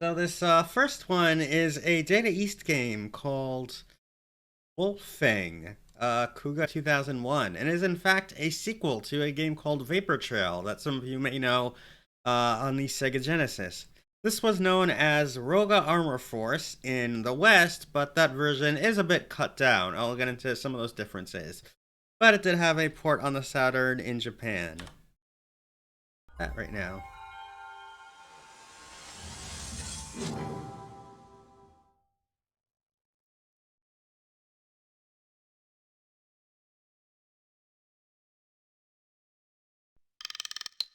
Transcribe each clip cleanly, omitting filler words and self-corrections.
So this first one is a Data East game called Fang, Kuga 2001, and is in fact a sequel to a game called Vapor Trail that some of you may know on the Sega Genesis. This was known as Roga Armor Force in the West, but that version is a bit cut down. I'll get into some of those differences. But it did have a port on the Saturn in Japan. That right now.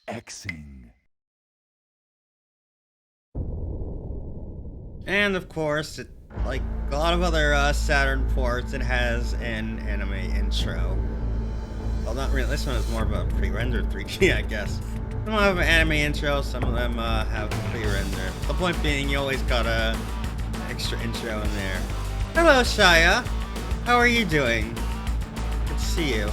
Xing. And of course, like a lot of other Saturn ports, it has an anime intro. Well, not really. This one is more of a pre-rendered 3D, I guess. Some have an anime intro, some of them have pre-render. The point being, you always got a extra intro in there. Hello, Shia. How are you doing? Good to see you.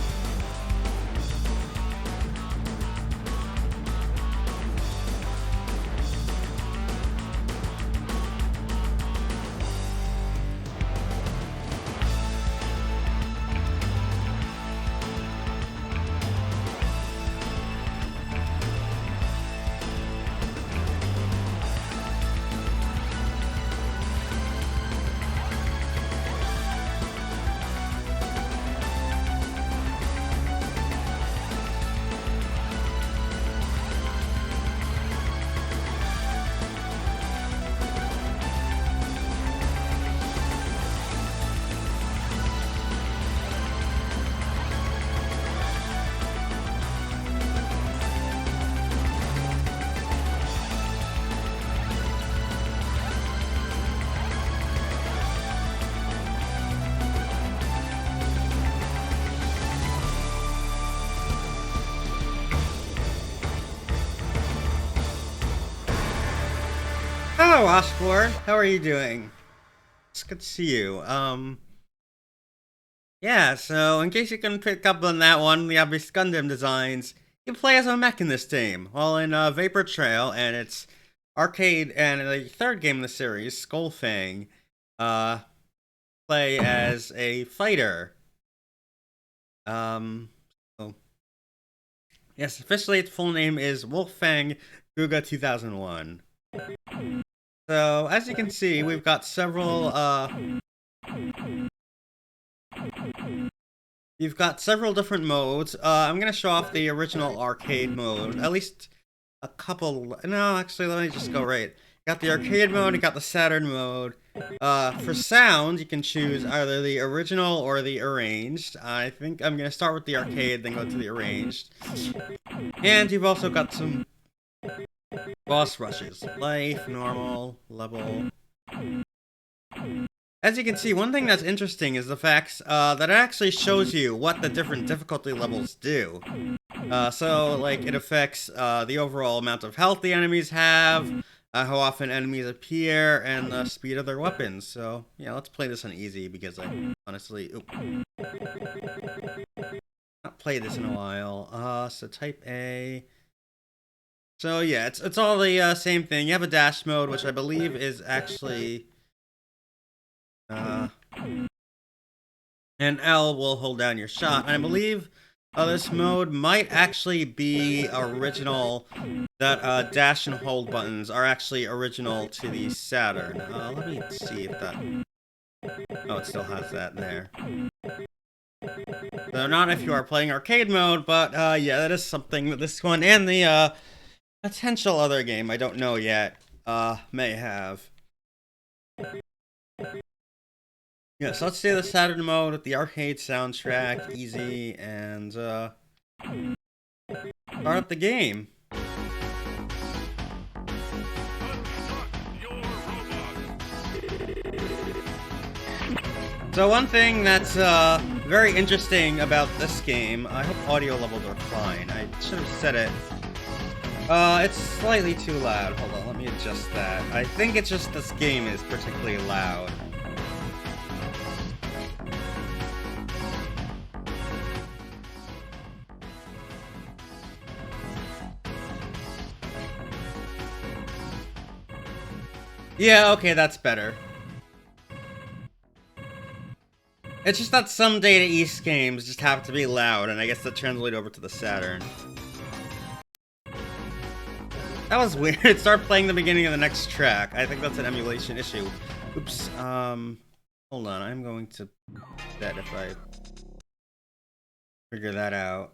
Hello, Oshboard. How are you doing? It's good to see you. Yeah, so in case you couldn't pick up on that one, the obvious Gundam designs, you play as a mech in this game. While in Vapor Trail and its arcade and the third game in the series, Skullfang, uh, play as a fighter. So, yes, officially its full name is Wolffang Guga 2001. So, as you can see, we've got several, you've got several different modes. I'm gonna show off the original arcade mode. At least a couple. No, actually, let me just go right. Got the arcade mode, you got the Saturn mode. For sound, you can choose either the original or the arranged. I think I'm gonna start with the arcade, then go to the arranged. And you've also got some boss rushes. Life, normal, level. As you can see, one thing that's interesting is the fact that it actually shows you what the different difficulty levels do. So, like, it affects the overall amount of health the enemies have, how often enemies appear, and the speed of their weapons. So, yeah, let's play this on easy because I honestly not played this in a while. So type A. So yeah, it's all the same thing. You have a dash mode, which I believe is actually and L will hold down your shot. And I believe this mode might actually be original. That dash and hold buttons are actually original to the Saturn. Let me see if that. Oh, it still has that in there. So not if you are playing arcade mode, but yeah, that is something that this one and the potential other game I don't know yet may have. Yeah, so let's do the Saturn mode with the arcade soundtrack, easy, and start up the game. So one thing that's very interesting about this game, I hope audio levels are fine. I should have said it. It's slightly too loud. Hold on, let me adjust that. I think it's just this game is particularly loud. Yeah, okay, that's better. It's just that some Data East games just have to be loud, and I guess that translates over to the Saturn. That was weird. It started playing the beginning of the next track. I think that's an emulation issue. Oops. Hold on. I'm going to that if I figure that out.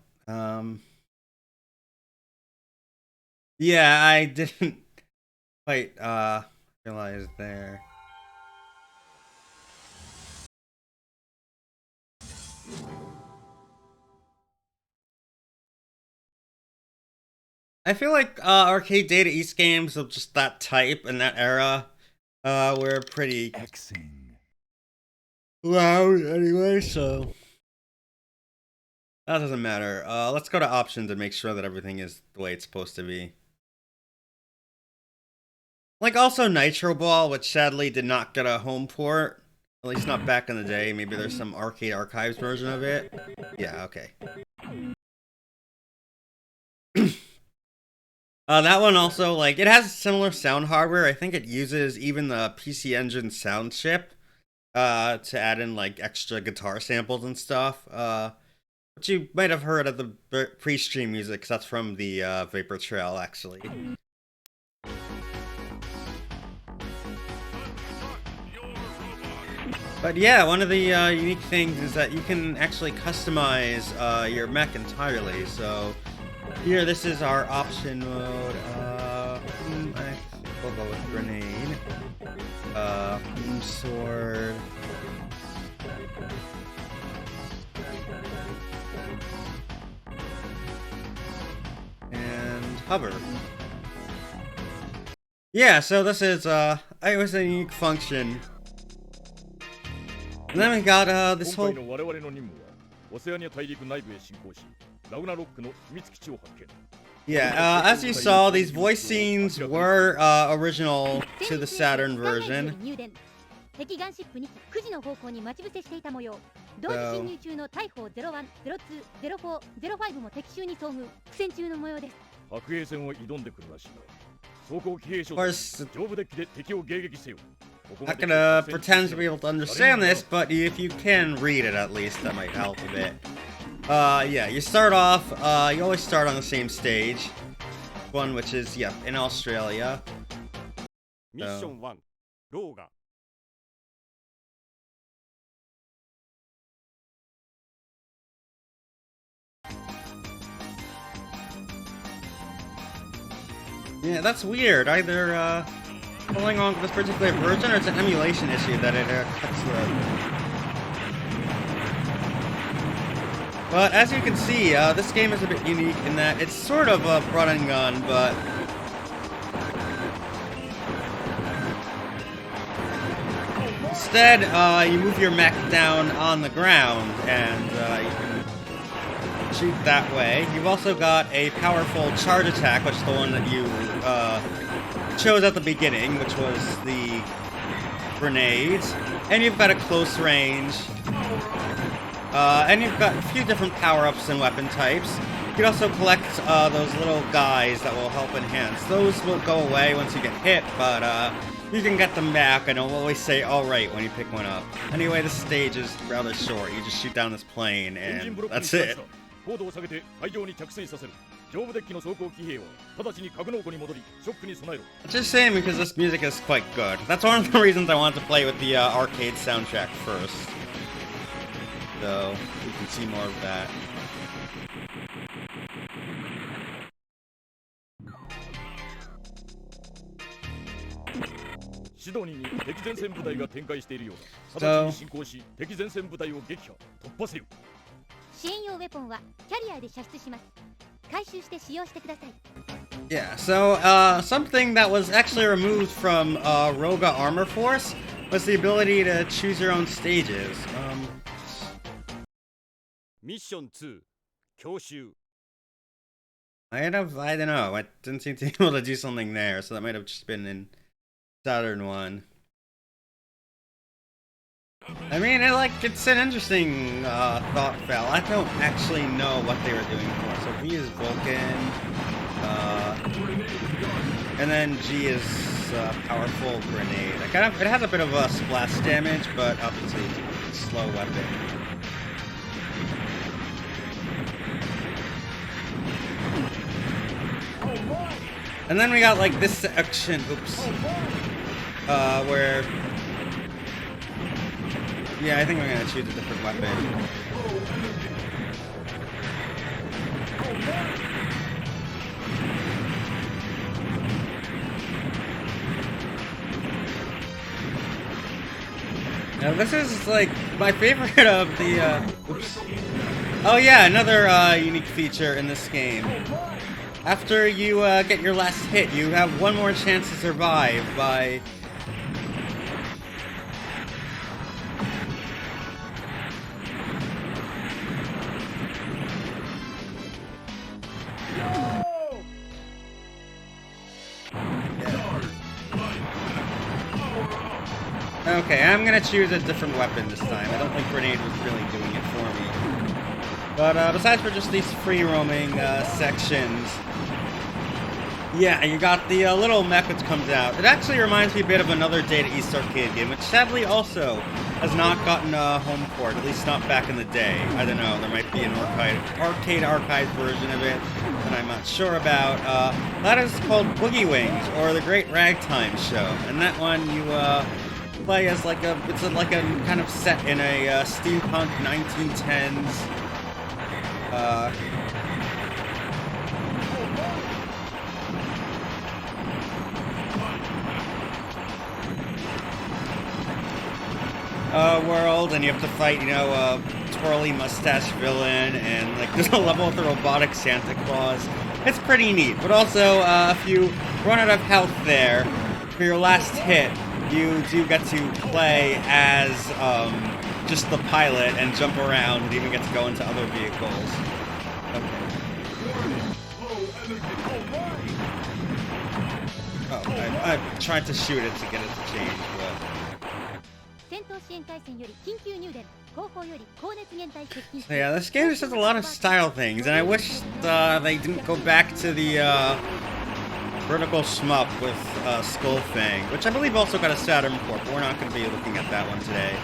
Yeah, I didn't quite realize there. I feel like arcade Data East games of just that type and that era were pretty loud anyway, so that doesn't matter. Let's go to options and make sure that everything is the way it's supposed to be. Like also Nitro Ball, which sadly did not get a home port, at least not back in the day. Maybe there's some arcade archives version of it. Yeah, okay. That one also, like, it has similar sound hardware. I think it uses even the PC Engine sound chip to add in, like, extra guitar samples and stuff. Which you might have heard of the pre-stream music, because that's from the Vapor Trail, actually. But yeah, one of the unique things is that you can actually customize your mech entirely. So here, this is our option mode. We'll go with grenade. Sword. And hover. Yeah, so this is it was a unique function. And then we got this whole yeah, as you saw, these voice scenes were original to the Saturn version. Of course, I'm not gonna pretend to be able to understand this, but if you can read it at least, that might help a bit. Yeah, you start off, you always start on the same stage. One which is, yeah, in Australia. Mission 1, Roga. Yeah, that's weird. Either, going on with this particular version, or it's an emulation issue that it cuts through. But as you can see, this game is a bit unique in that it's sort of a run and gun, but instead, you move your mech down on the ground, and you can shoot that way. You've also got a powerful charge attack, which is the one that you chose at the beginning, which was the grenades. And you've got a close range. And you've got a few different power-ups and weapon types. You can also collect those little guys that will help enhance. Those will go away once you get hit, but you can get them back, and it'll always say alright when you pick one up. Anyway, this stage is rather short. You just shoot down this plane, and that's it. It's just saying because this music is quite good. That's one of the reasons I wanted to play with the arcade soundtrack first. So, we can see more of that. So, yeah, so something that was actually removed from Roga Armor Force was the ability to choose your own stages. Mission 2, Kyoshu. I don't know. I didn't seem to be able to do something there, so that might have just been in Saturn 1. I mean, it's an interesting thought, Fel. I don't actually know what they were doing for. So V is Vulcan, and then G is this powerful grenade. It has a bit of a splash damage, but obviously it's a slow weapon. And then we got like this section, where, yeah, I think we're gonna choose a different weapon. Now this is like my favorite of the, Oh yeah, another unique feature in this game. After you get your last hit, you have one more chance to survive by... Okay, I'm gonna choose a different weapon this time. I don't think grenade was really doing it for me. But besides for just these free roaming sections, yeah, you got the little mech which comes out. It actually reminds me a bit of another Data East arcade game, which sadly also has not gotten a home port, at least not back in the day. I don't know, there might be an arcade archive version of it that I'm not sure about. That is called Boogie Wings, or the Great Ragtime Show, and that one you play as like a kind of set in a steampunk 1910s world, and you have to fight, you know, a twirly mustache villain, and like there's a level with the robotic Santa Claus. It's pretty neat, but also if you run out of health there for your last hit, you do get to play as just the pilot and jump around and even get to go into other vehicles. Okay. Oh, I tried to shoot it to get it to change, but... So yeah, this game just has a lot of style things, and I wish they didn't go back to the vertical shmup with Skull Fang, which I believe also got a Saturn port, but we're not going to be looking at that one today.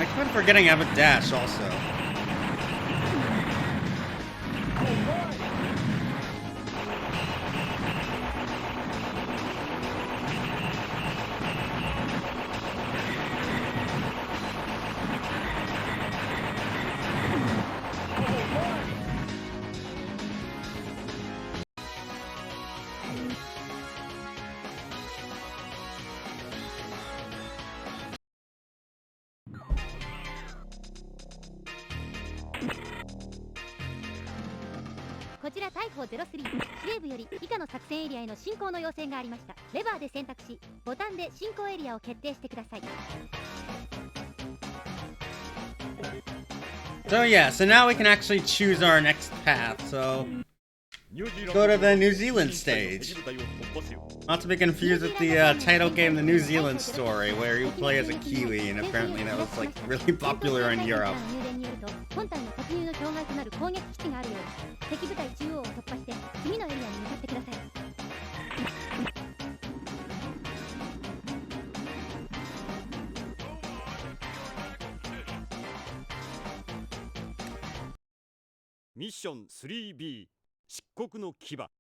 I keep forgetting I have a dash also. So yeah, so now we can actually choose our next path, so go to the New Zealand stage. Not to be confused with the title game The New Zealand Story, where you play as a Kiwi, and apparently that was like really popular in Europe. Mission 3B 漆黒の牙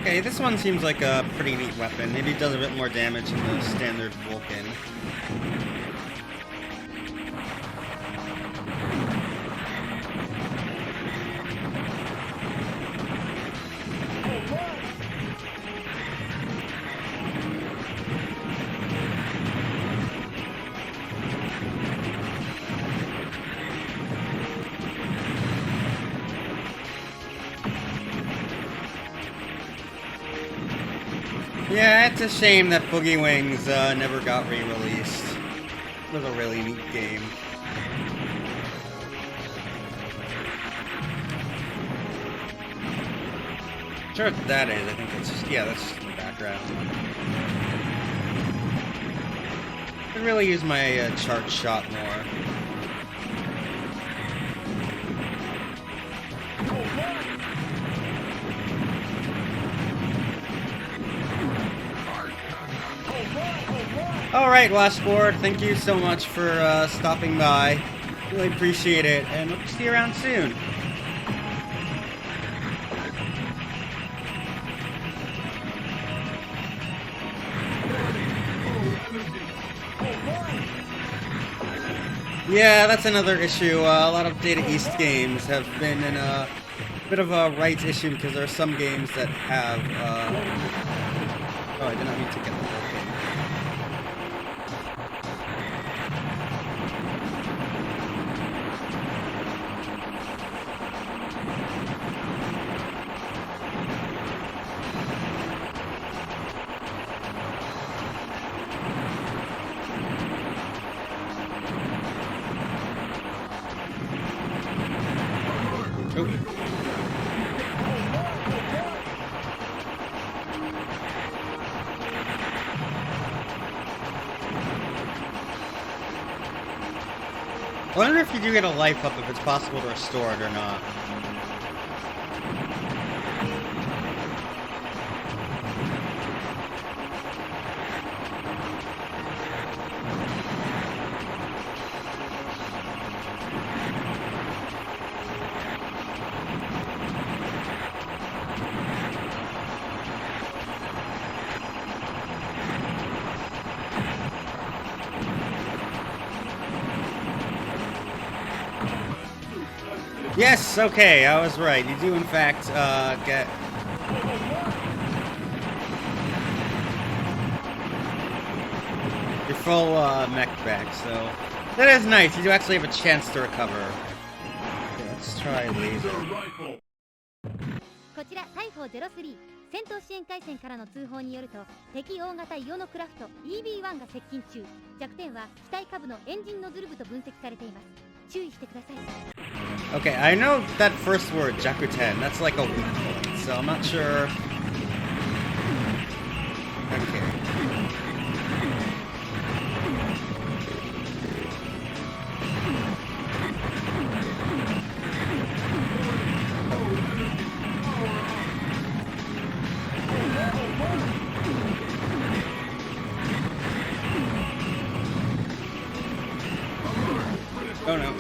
Okay, this one seems like a pretty neat weapon. Maybe it does a bit more damage than the standard Vulcan. Yeah, it's a shame that Boogie Wings never got re-released. It was a really neat game. Sure what that is. I think it's just, yeah, that's just in the background. I could really use my charge shot more. Alright, Washboard, thank you so much for stopping by. Really appreciate it, and hope to see you around soon. Yeah, that's another issue. A lot of Data East games have been in a bit of a rights issue because there are some games that have. Oh, I did not mean to get the whole thing. I wonder if you do get a life up, if it's possible to restore it or not. Yes, okay, I was right. You do, in fact, get... your full, mech back, so... that is nice. You do actually have a chance to recover. Okay, let's try laser. こちら大砲03戦闘支援回線からの通報によると敵大型イオノクラフト EB1 が接近中弱点は機体下部のエンジンノズル部と分析されています注意してください Okay, I know that first word, Jakuten, that's like a weak point, so I'm not sure... Okay. Oh no.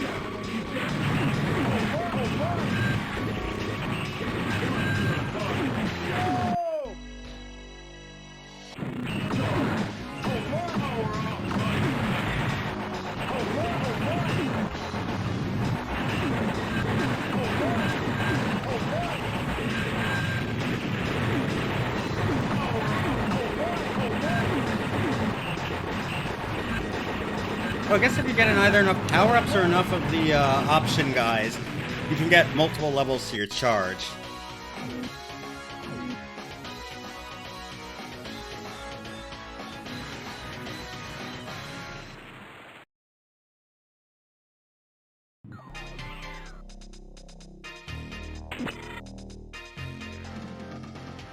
I guess if you get either enough power-ups or enough of the option guys, you can get multiple levels to your charge.「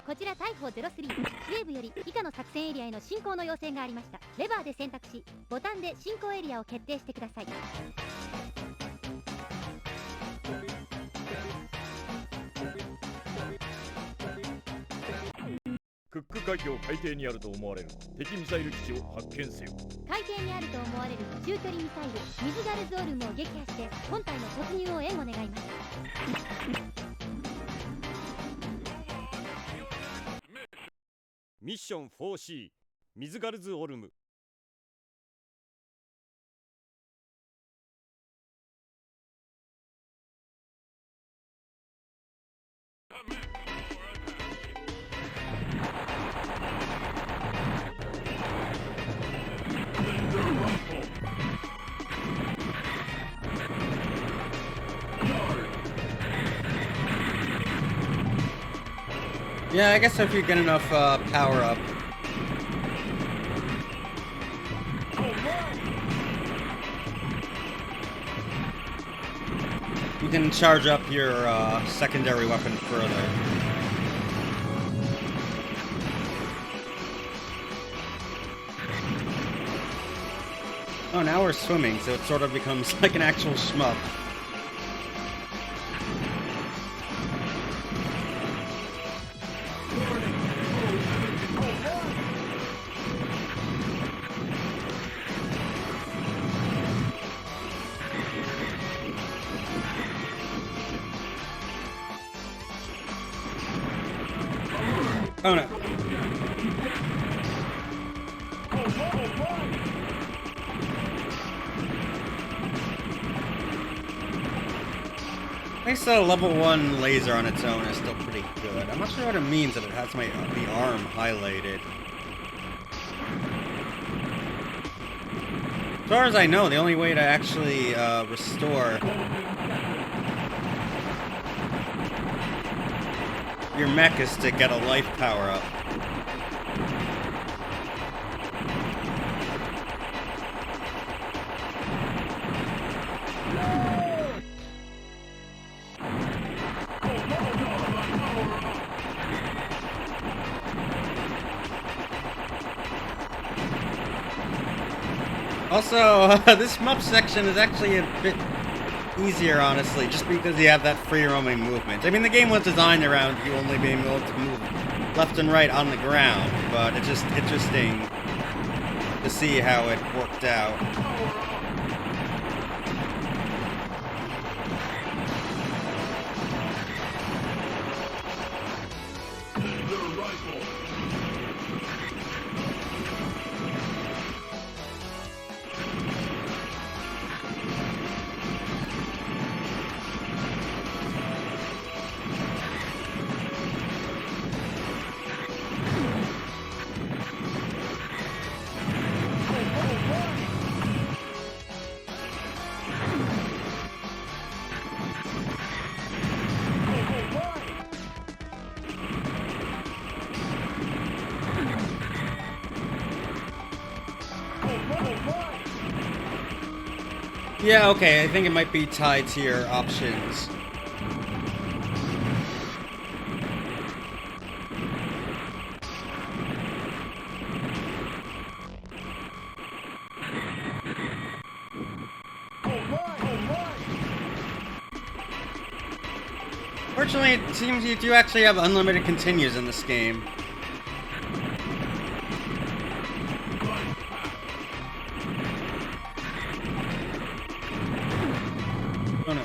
こちら大砲03司令部より以下の作戦エリアへの進行の要請がありましたレバーで選択しボタンで進行エリアを決定してください」クック海峡海底にあると思われる敵ミサイル基地を発見せよ海底にあると思われる中距離ミサイルミズガルズオルムを撃破して本体の突入を援護願いますミッション 4C ミズガルズオルムYeah, I guess if you get enough power up, can charge up your secondary weapon further. Oh, now we're swimming, so it sort of becomes like an actual shmup. Oh no. I guess the level 1 laser on its own is still pretty good. I'm not sure what it means that it has the arm highlighted. As far as I know, the only way to actually restore your mech is to get a life power-up. Also, this shmup section is actually a bit easier, honestly, just because you have that free-roaming movement. I mean, the game was designed around you only being able to move left and right on the ground, but it's just interesting to see how it worked out. Yeah, okay, I think it might be tied to your options. Fortunately, it seems you do actually have unlimited continues in this game. Oh no.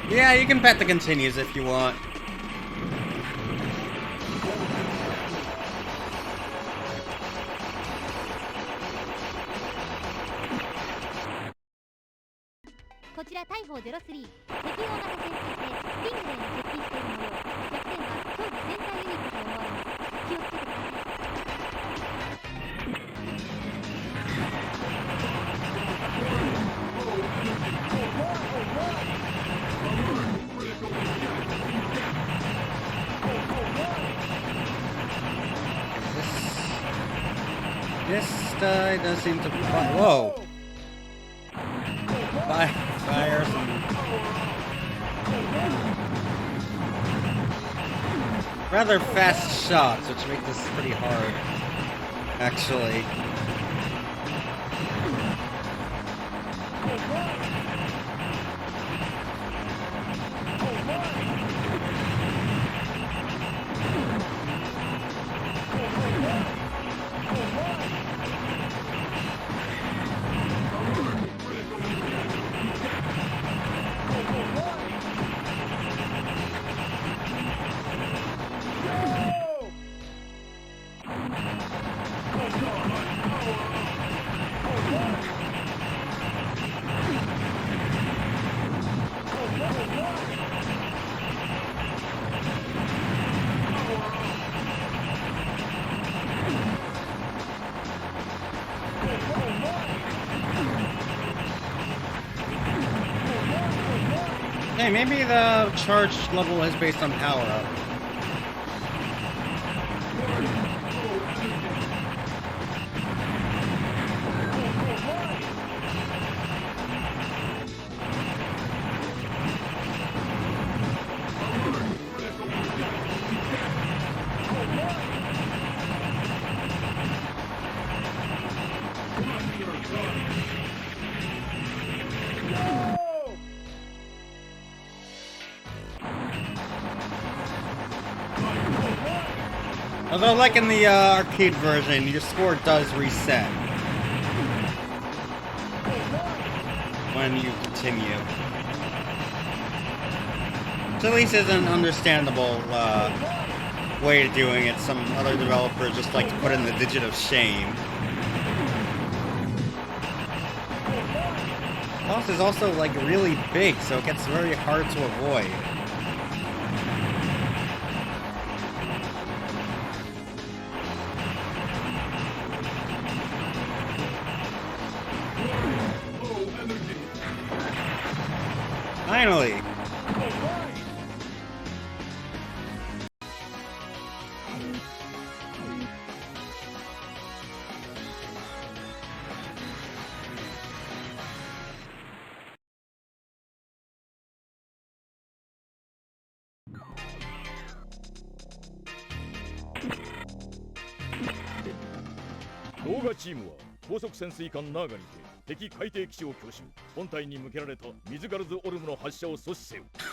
Yeah, you can pet the continues if you want. This guy does seem to fire. Whoa! Fire some. Rather fast shots, which make this pretty hard, actually. Hey, maybe the charge level is based on power-up. Although, like in the arcade version, your score does reset when you continue. Which at least is an understandable way of doing it. Some other developers just like to put in the digit of shame. The boss is also like really big, so it gets very hard to avoid. Finally!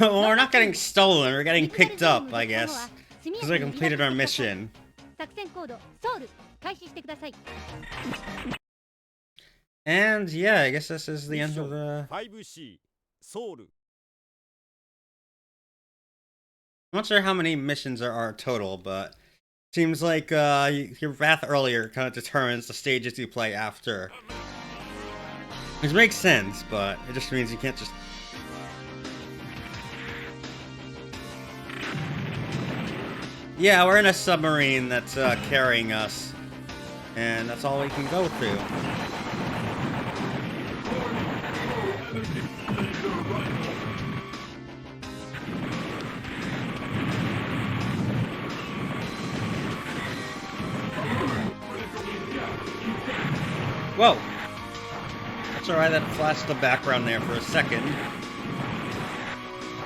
Well, we're not getting stolen, we're getting picked up, I guess. Because we completed our mission. And yeah, I guess this is the end of the... 5C ソウル I'm not sure how many missions there are total, but seems like your path earlier kind of determines the stages you play after. Which makes sense, but it just means you can't just... Yeah, we're in a submarine that's carrying us, and that's all we can go through. Whoa! That's alright, that flashed the background there for a second.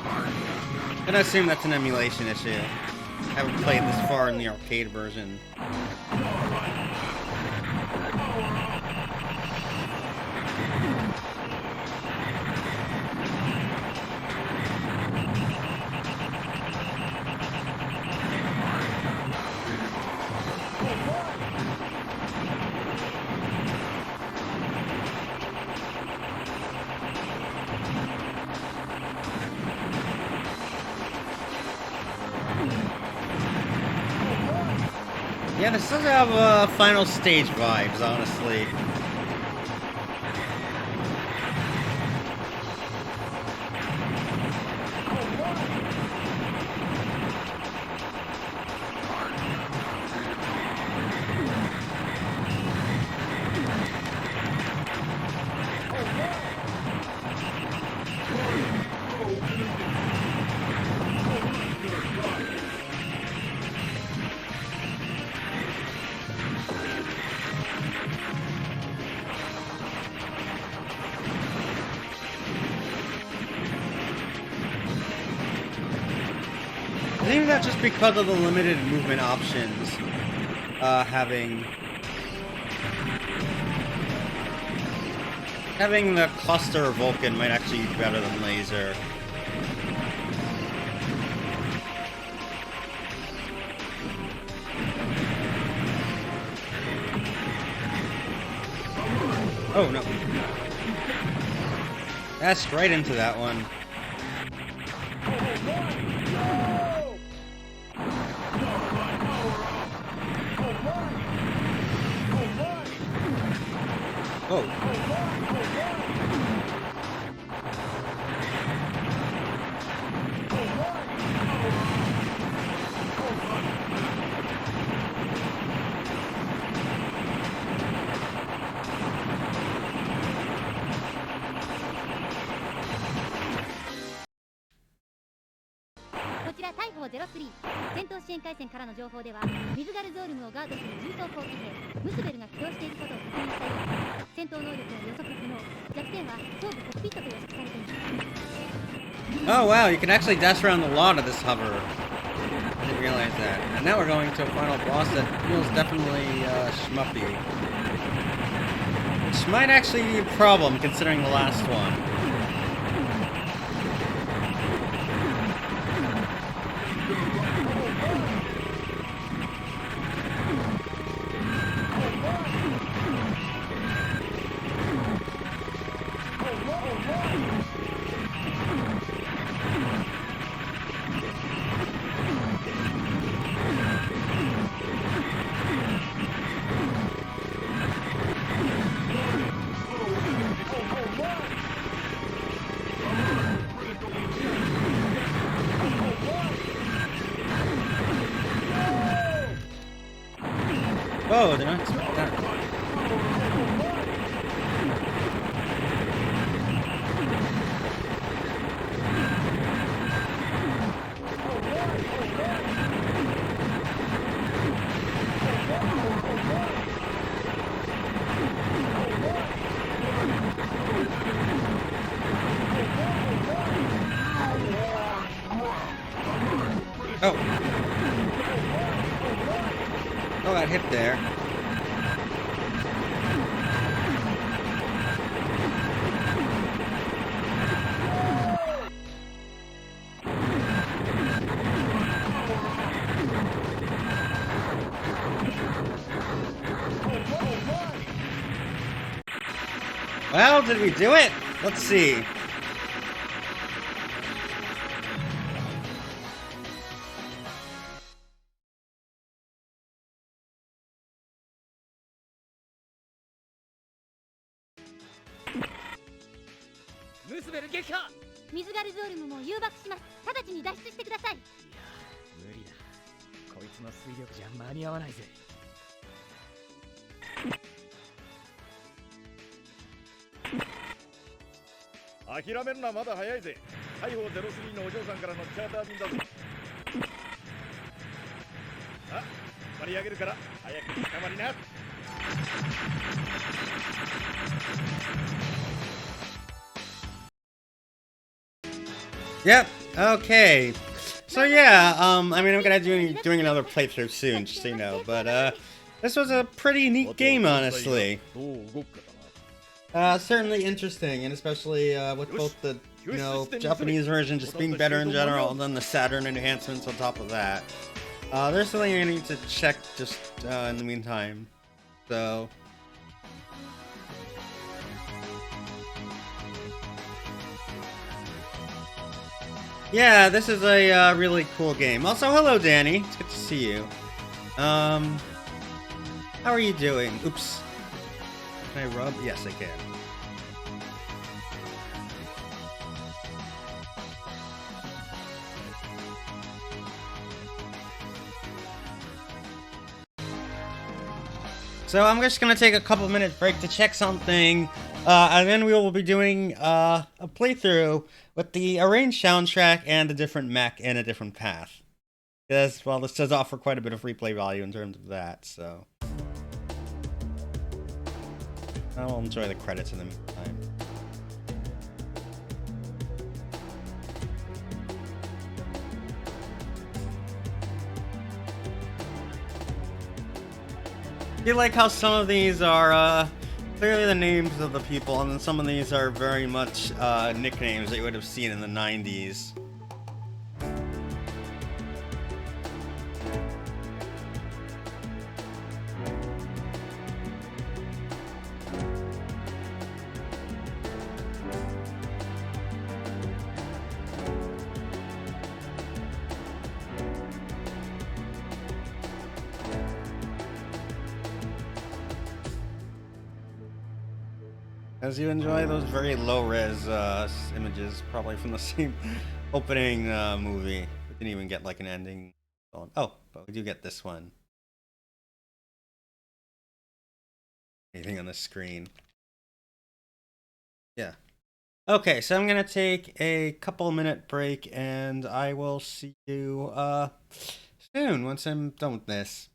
I'm gonna assume that's an emulation issue. I haven't played this far in the arcade version. Yeah, this does have final stage vibes, honestly. I think that's just because of the limited movement options. Having the cluster Vulcan might actually be better than laser. Oh no. That's right into that one. Whoa. Oh wow, you can actually dash around the lot of this hover. I didn't realize that. And now we're going to a final boss that feels definitely shmuppy. Which might actually be a problem considering the last one. Whoa, did not expect that. Oh. Oh, got hit there. Well, did we do it? Let's see.水ガルゾールムも誘爆します。直ちに脱出してください。無理だ。こいつの水力じゃ間に合わないぜ。諦めるのはまだ早いぜ。大砲03のお嬢さんからのチャーター便だぜ。あ、引っ張り上げるから早く捕まりな。Yep. Okay. So yeah, I mean, I'm gonna be doing another playthrough soon, just so you know. But this was a pretty neat game, honestly. どう動くかだな。 Certainly interesting, and especially with both the Japanese version just being better in general, and then the Saturn enhancements on top of that. There's something I need to check just in the meantime. So. Yeah, this is a really cool game. Also, hello, Danny. It's good to see you. How are you doing? Oops. Can I rub? Yes, I can. So I'm just gonna take a couple-minute break to check something, and then we will be doing a playthrough with the arranged soundtrack and a different mech and a different path. Because, well, this does offer quite a bit of replay value in terms of that, so. I'll enjoy the credits in the meantime. I feel like how some of these are clearly the names of the people, and then some of these are very much nicknames that you would have seen in the 90s. As you enjoy those very low-res images, probably from the same opening movie. We didn't even get like an ending. Oh, but we do get this one. Anything on the screen? Yeah. Okay, so I'm gonna take a couple-minute break, and I will see you soon once I'm done with this.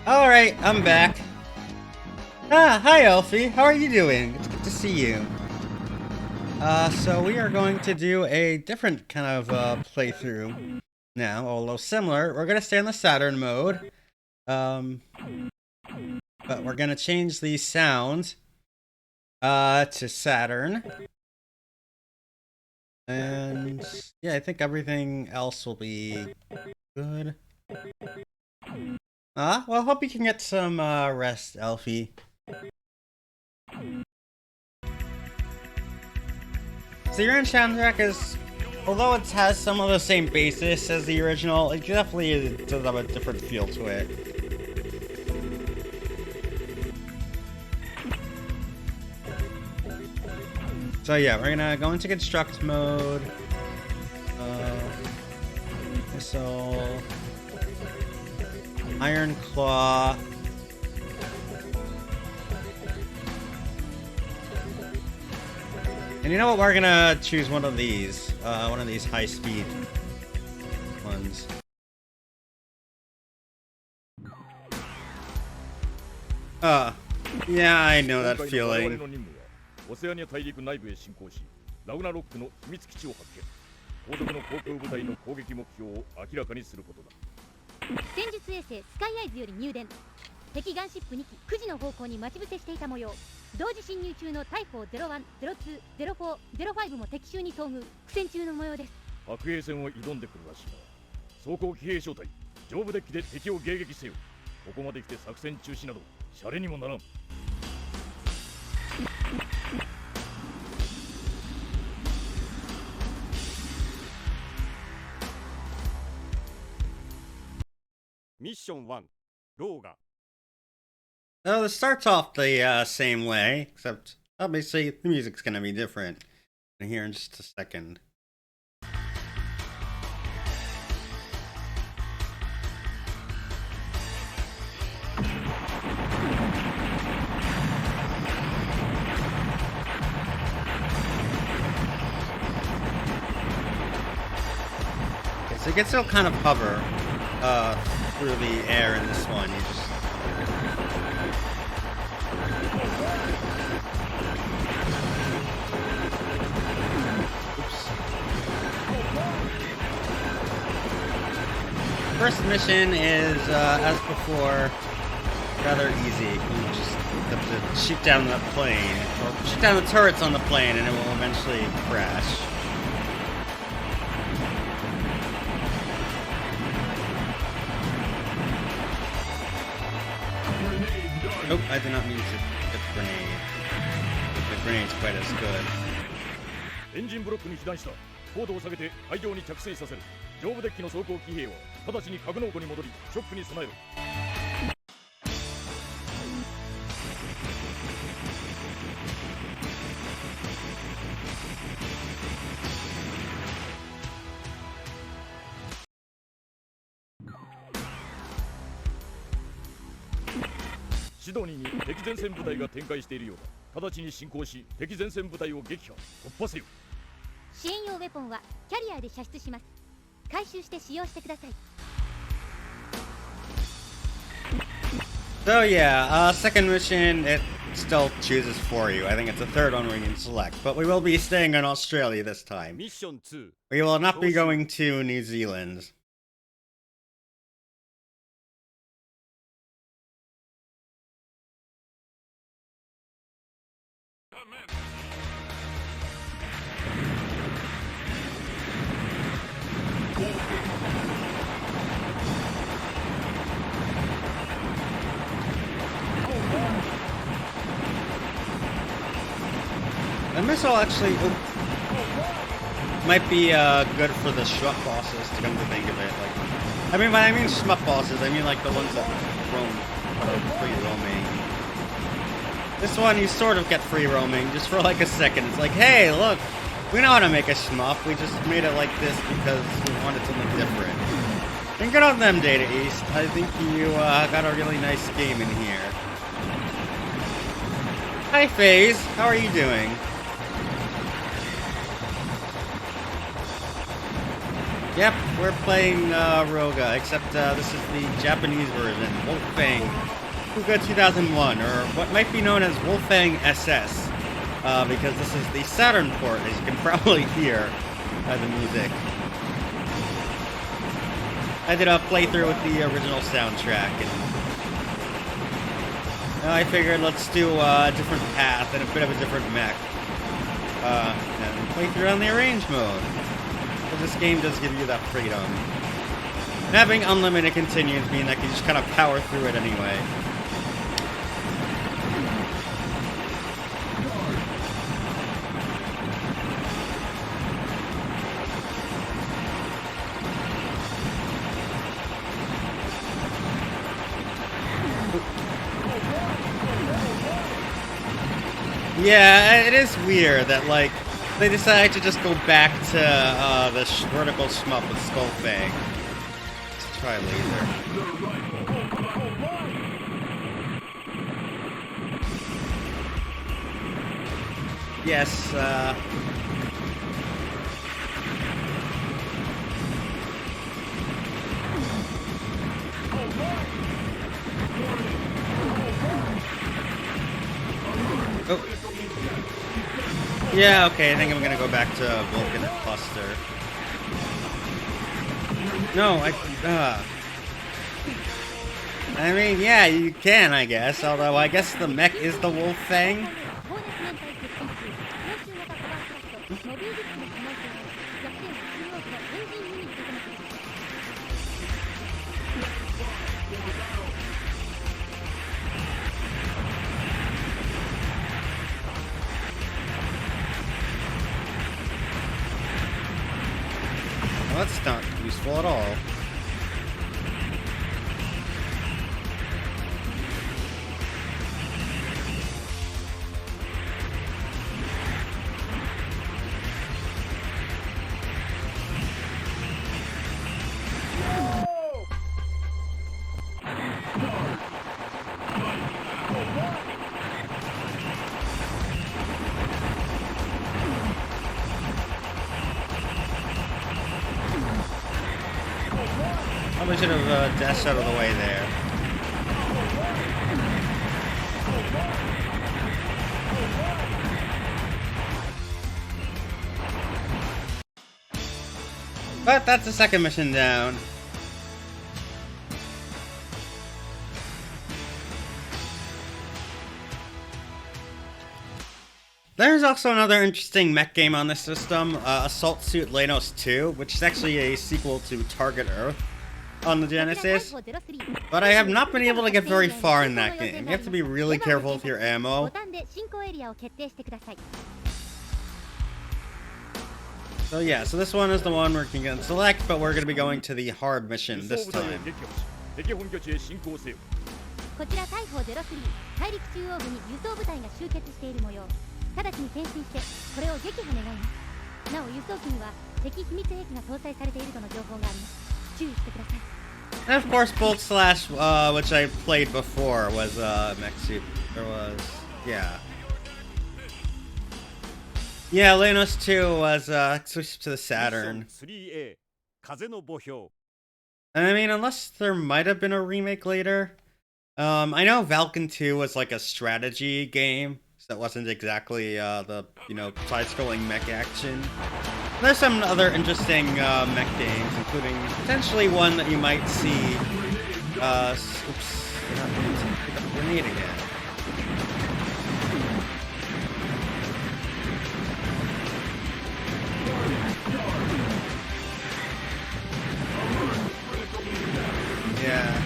Alright, I'm back. Ah, hi Elfie, how are you doing? It's good to see you. So we are going to do a different kind of playthrough now, although similar. We're gonna stay in the Saturn mode. But we're gonna change the sound to Saturn. And yeah, I think everything else will be good. Well, hope you can get some rest, Elfie. So your soundtrack is, although it has some of the same basis as the original, it definitely does have a different feel to it. So yeah, we're gonna go into construct mode. Missile. Iron Claw. And you know what? We're gonna choose one of these high-speed ones. Yeah, I know that feeling. オセアニア大陸内部へ進行し、ラグナロックの秘密基地を発見。後続の航空部隊の攻撃目標を明らかにすることだ。戦術衛星スカイアイズより入電。敵ガンシップ2機9時の方向に待ち伏せしていた模様。同時侵入中の大砲01、02、04、05も敵襲に遭遇。苦戦中の模様です。白兵戦を挑んでくるらしいな。装甲騎兵小隊、上部デッキで敵を迎撃せよ。ここまで来て作戦中止などシャレにもならん。ミッション1、ローガ。Oh, this starts off the same way, except obviously the music's gonna be different. And here in just a second. Okay, so you can still kind of hover through the air in this one. You just First mission is, as before, rather easy. You just have to shoot down the plane, or shoot down the turrets on the plane, and it will eventually crash. Nope, I did not mean to hit the grenade. The grenade's quite as good. エンジンブロックに被弾した。高度を下げて海上に着水させる。上部デッキの装甲騎兵は直ちに格納庫に戻りショックに備えろ。シドニーに敵前線部隊が展開しているようだ。直ちに進行し敵前線部隊を撃破突破せよ。支援用ウェポンはキャリアで射出します。回収して使用してください。So yeah, second mission, it still chooses for you. I think it's the third one we can select, but we will be staying in Australia this time. ミッション2。We will not be going to New Zealand. The missile actually might be good for the shmup bosses, to come to think of it. Like, I mean, when I mean shmup bosses, I mean like the ones that roam free roaming. This one, you sort of get free roaming just for like a second. It's like, hey, look, we know how to make a shmup. We just made it like this because we wanted something different. And good on them, Data East. I think you got a really nice game in here. Hi, FaZe. How are you doing? Yep, we're playing Roga, except this is the Japanese version, Wolfang Kuga 2001, or what might be known as Wolfang SS, because this is the Saturn port, as you can probably hear by the music. I did a playthrough with the original soundtrack, and I figured let's do a different path and a bit of a different mech, and play through on the arrange mode. This game does give you that freedom. And having unlimited continues mean that you just kind of power through it anyway. Yeah, it is weird that, like, they decided to just go back to the vertical shmup with Skull Fang. Let's try laser. Yes, oh. Yeah, okay, I think I'm gonna go back to Vulcan Cluster. No, I mean, yeah, you can, I guess, although I guess the mech is the Wolf Fang. Well, that's not useful at all. Probably should have dashed out of the way there. But that's the second mission down. There's also another interesting mech game on this system, Assault Suit Lenos 2, which is actually a sequel to Target Earth on the Genesis, but I have not been able to get very far in that game. You have to be really careful with your ammo. So yeah, so this one is the one we're going to select, but we're going to be going to the hard mission this time. こちら大砲03大陸中央部に輸送部隊が集結している模様。直ちに転進してこれを撃破願います。なお輸送機には敵秘密兵器が搭載されているとの情報があります。注意してください。 And of course, Bolt Slash, which I played before, was mech suit. There was, yeah. Yeah, Lenos 2 was switched to the Saturn. And I mean, unless there might have been a remake later. I know Valken 2 was like a strategy game, so it wasn't exactly the, side-scrolling mech action. There's some other interesting mech games, including potentially one that you might see. Oops, pick up a grenade again. Yeah.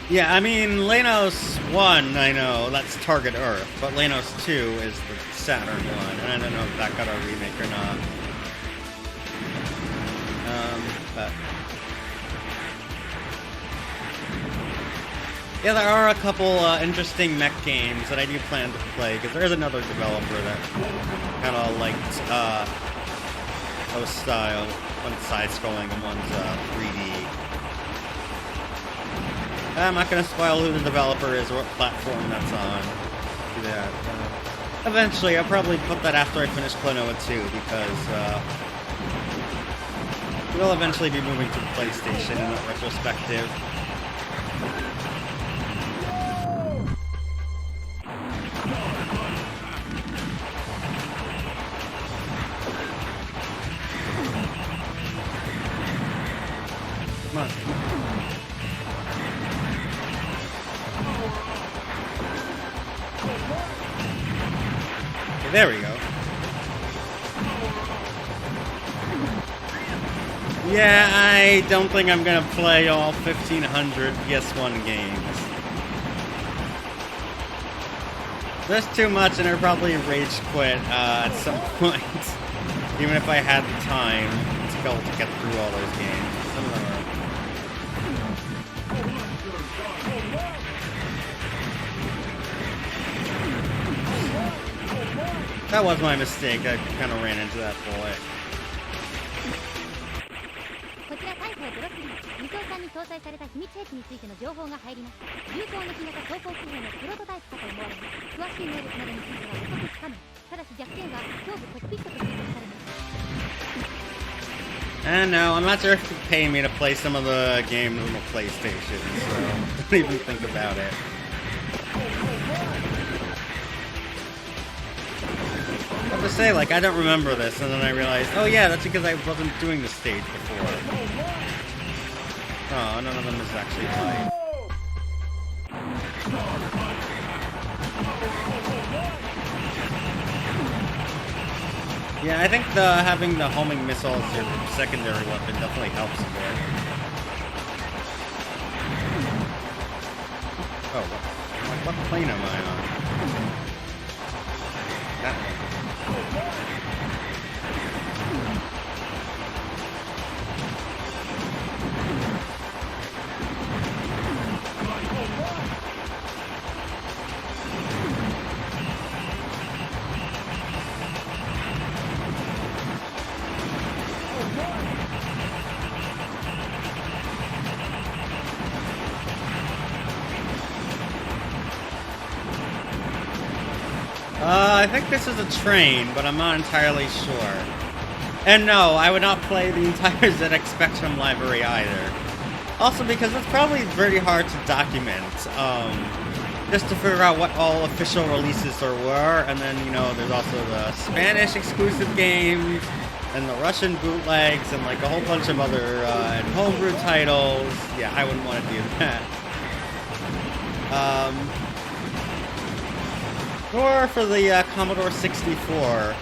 Yeah, I mean, Lenos 1, I know, that's Target Earth, but Lenos 2 is the Saturn one, and I don't know if that got a remake or not. But... yeah, there are a couple interesting mech games that I do plan to play, because there is another developer that kind of liked those style. One's side-scrolling and one's 3D. I'm not going to spoil who the developer is or what platform that's on. Do that. Eventually, I'll probably put that after I finish Klonoa 2, because we'll eventually be moving to PlayStation in that retrospective. Come on. Okay, there we go. Yeah, I don't think I'm gonna play all 1,500 PS1 games. There's too much, and I'd probably rage quit at some point. Even if I had the time to go to get through all those games. Some of them are... That was my mistake. I kind of ran into that bullet. こちら大砲ドロスリー武装艦に搭載された秘密兵器についての情報が入りました。有効な木型装甲騎兵のプロトタイプかと思われます。詳しい能力などについては予測不可能。ただし弱点は頭部コックピットと推定されます。I know, I'm not sure if it would pay me to play some of the games on the PlayStation, so don't even think about it. I have to say, like, I don't remember this, and then I realized, oh yeah, that's because I wasn't doing the stage before. Oh, none of them is actually light. Yeah, I think having the homing missile as your secondary weapon definitely helps a bit. Oh, what plane am I on? That one. I think this is a train, but I'm not entirely sure. And no, I would not play the entire ZX Spectrum library either. Also because it's probably very hard to document, just to figure out what all official releases there were, and then, you know, there's also the Spanish exclusive games, and the Russian bootlegs, and like a whole bunch of other and homebrew titles. Yeah, I wouldn't want to do that. Or for the Commodore 64,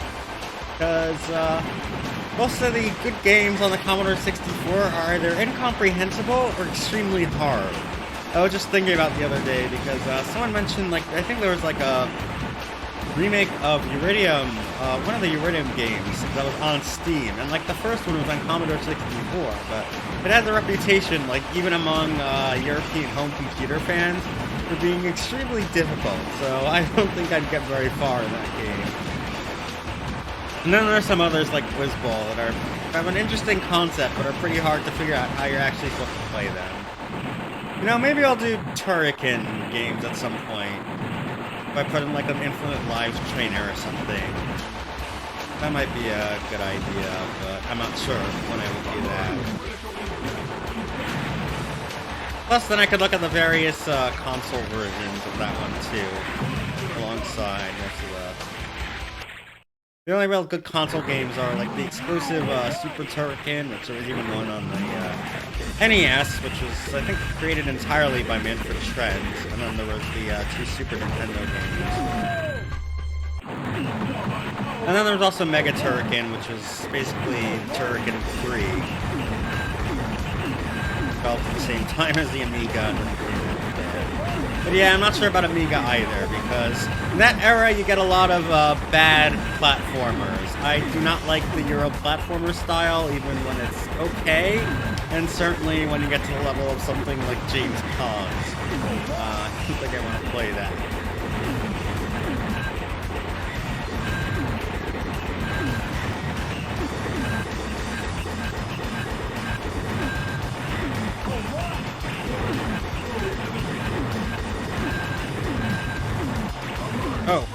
because most of the good games on the Commodore 64 are either incomprehensible or extremely hard. I was just thinking about the other day because someone mentioned, like, I think there was like a remake of Uridium, one of the Uridium games that was on Steam, and like the first one was on Commodore 64, but it has a reputation, like even among European home computer fans, for being extremely difficult, so I don't think I'd get very far in that game. And then there are some others like Whizball that have an interesting concept, but are pretty hard to figure out how you're actually supposed to play them. You know, maybe I'll do Turrican games at some point. If I put in like an Infinite Lives trainer or something. That might be a good idea, but I'm not sure when I will do that. Plus, then I could look at the various console versions of that one too, alongside most of the only real good console games are like the exclusive Super Turrican, which there was even one on the NES, which was, I think, created entirely by Manfred Trends, and then there was the two Super Nintendo games. And then there was also Mega Turrican, which was basically Turrican 3. Developed at the same time as the Amiga. But yeah, I'm not sure about Amiga either, because in that era you get a lot of bad platformers. I do not like the Euro platformer style, even when it's okay, and certainly when you get to the level of something like James Cons. I don't think I want to play that. Oh.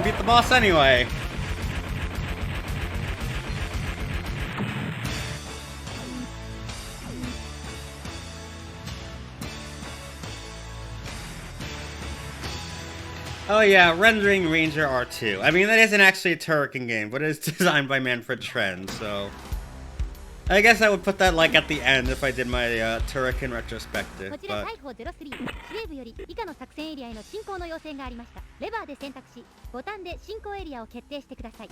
we beat the boss anyway. Oh yeah, Rendering Ranger R2. I mean, that isn't actually a Turrican game, but it is designed by Manfred Trenz, so... I guess I would put that, like, at the end if I did my Turrican retrospective, こちら but... 逮捕03司令部より以下の作戦エリアへの進行の要請がありました。レバーで選択し、ボタンで進行エリアを決定してください。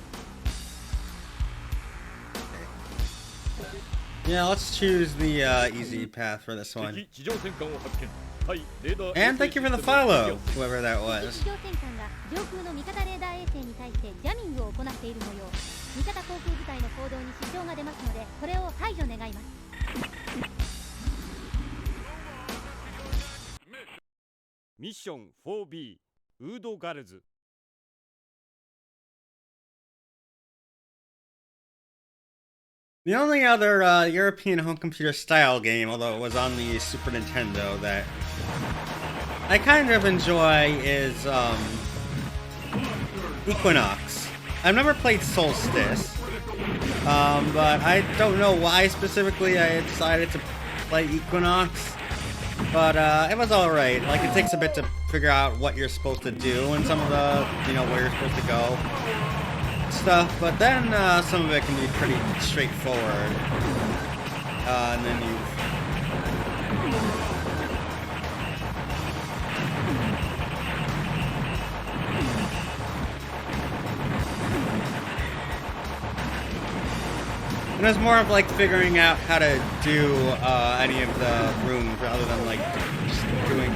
Yeah, let's choose the easy path for this one. 敵地上戦艦を発見。対レーダー And thank you for the follow, whoever that 敵 was. 地上戦艦が上空の味方レーダー衛星に対してジャミングを行っている模様。味方航空部隊の行動に支障が出ますので、これを排除願います。 ミッション 4B ウードガルズ The only other European home computer style game, although it was on the Super Nintendo, that I kind of enjoy is Equinox. I've never played Solstice, but I don't know why specifically I decided to play Equinox. But it was alright. Like, it takes a bit to figure out what you're supposed to do and some of the, you know, where you're supposed to go stuff, but then some of it can be pretty straightforward. And then you... And it's more of like figuring out how to do any of the rooms rather than like just doing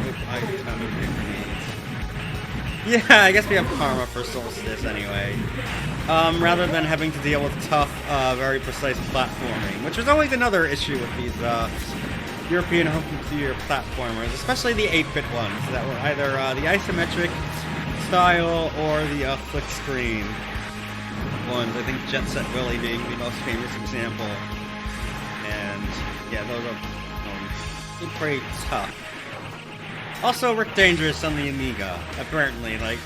Yeah, I guess we have karma for Solstice anyway. Rather than having to deal with tough, very precise platforming, which was always another issue with these European home computer platformers, especially the 8-bit ones that were either the isometric style or the flick screen ones. I think Jet Set Willy being the most famous example. And yeah, those are pretty tough. Also, Rick Dangerous on the Amiga, apparently, like,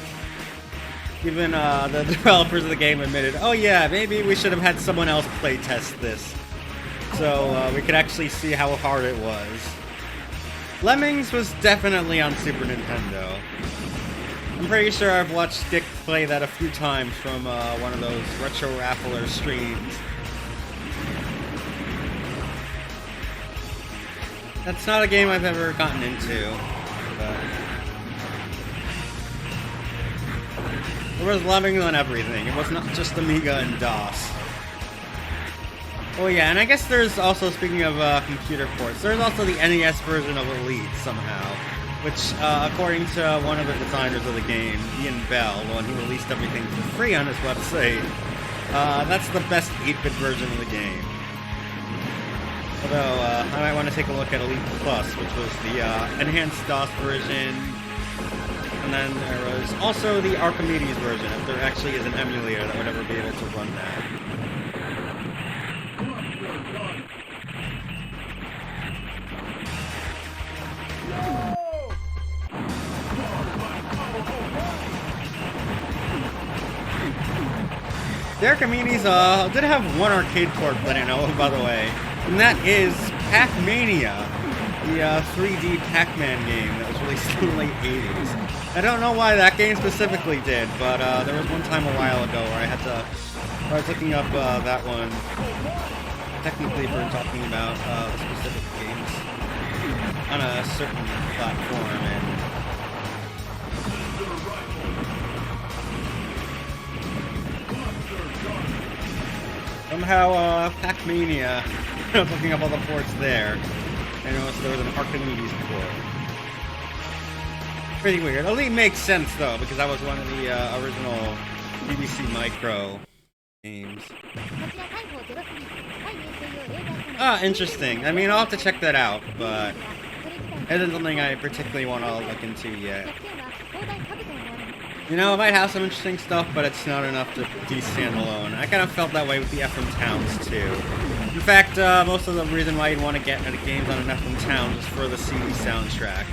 even the developers of the game admitted, oh yeah, maybe we should have had someone else playtest this, so we could actually see how hard it was. Lemmings was definitely on Super Nintendo. I'm pretty sure I've watched Dick play that a few times from one of those Retro Raffler streams. That's not a game I've ever gotten into. But there was Lemmings on everything. It was not just Amiga and DOS. Oh yeah, and I guess there's also, speaking of computer ports, there's also the NES version of Elite somehow, which, according to one of the designers of the game, Ian Bell, when he released everything for free on his website, that's the best 8-bit version of the game. Although, I might want to take a look at Elite Plus, which was the enhanced DOS version. And then there was also the Archimedes version, if there actually is an emulator that would ever be able to run that. The Archimedes did have one arcade port that I know of, by the way. And that is Pac-Mania, the 3D Pac-Man game that was released in the late 80s. I don't know why that game specifically did, but there was one time a while ago where I was looking up that one, technically for talking about the specific games on a certain platform, and somehow Pac-Mania, I was looking up all the ports there. I noticed there was an Archimedes port. Pretty weird. Elite makes sense though, because that was one of the original BBC Micro games. Ah, interesting. I mean, I'll have to check that out, but it isn't something I particularly want to look into yet. You know, it might have some interesting stuff, but it's not enough to be standalone. I kind of felt that way with the FM Towns, too. In fact, most of the reason why you'd want to get into games on an FM Towns is for the CD soundtrack.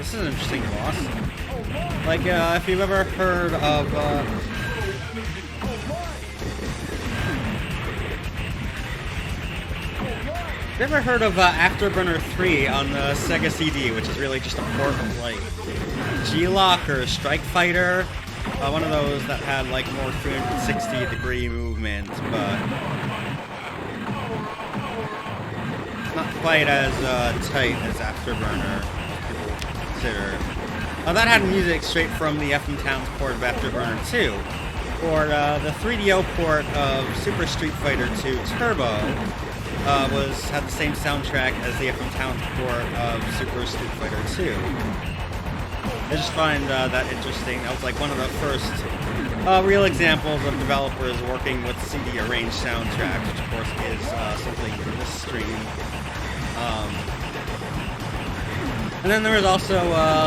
this is an interesting boss. Like, if you've ever heard of, Afterburner 3 on the Sega CD, which is really just a port of, like, G-Lock or Strike Fighter? One of those that had, like, more 360-degree movement, but not quite as tight as Afterburner, people consider. That had music straight from the FM Towns port of Afterburner 2, or the 3DO port of Super Street Fighter 2 Turbo had the same soundtrack as the FM Towns port of Super Street Fighter 2. I just find that interesting. That was like one of the first real examples of developers working with CD arranged soundtracks, which of course is something for this stream. And then there was also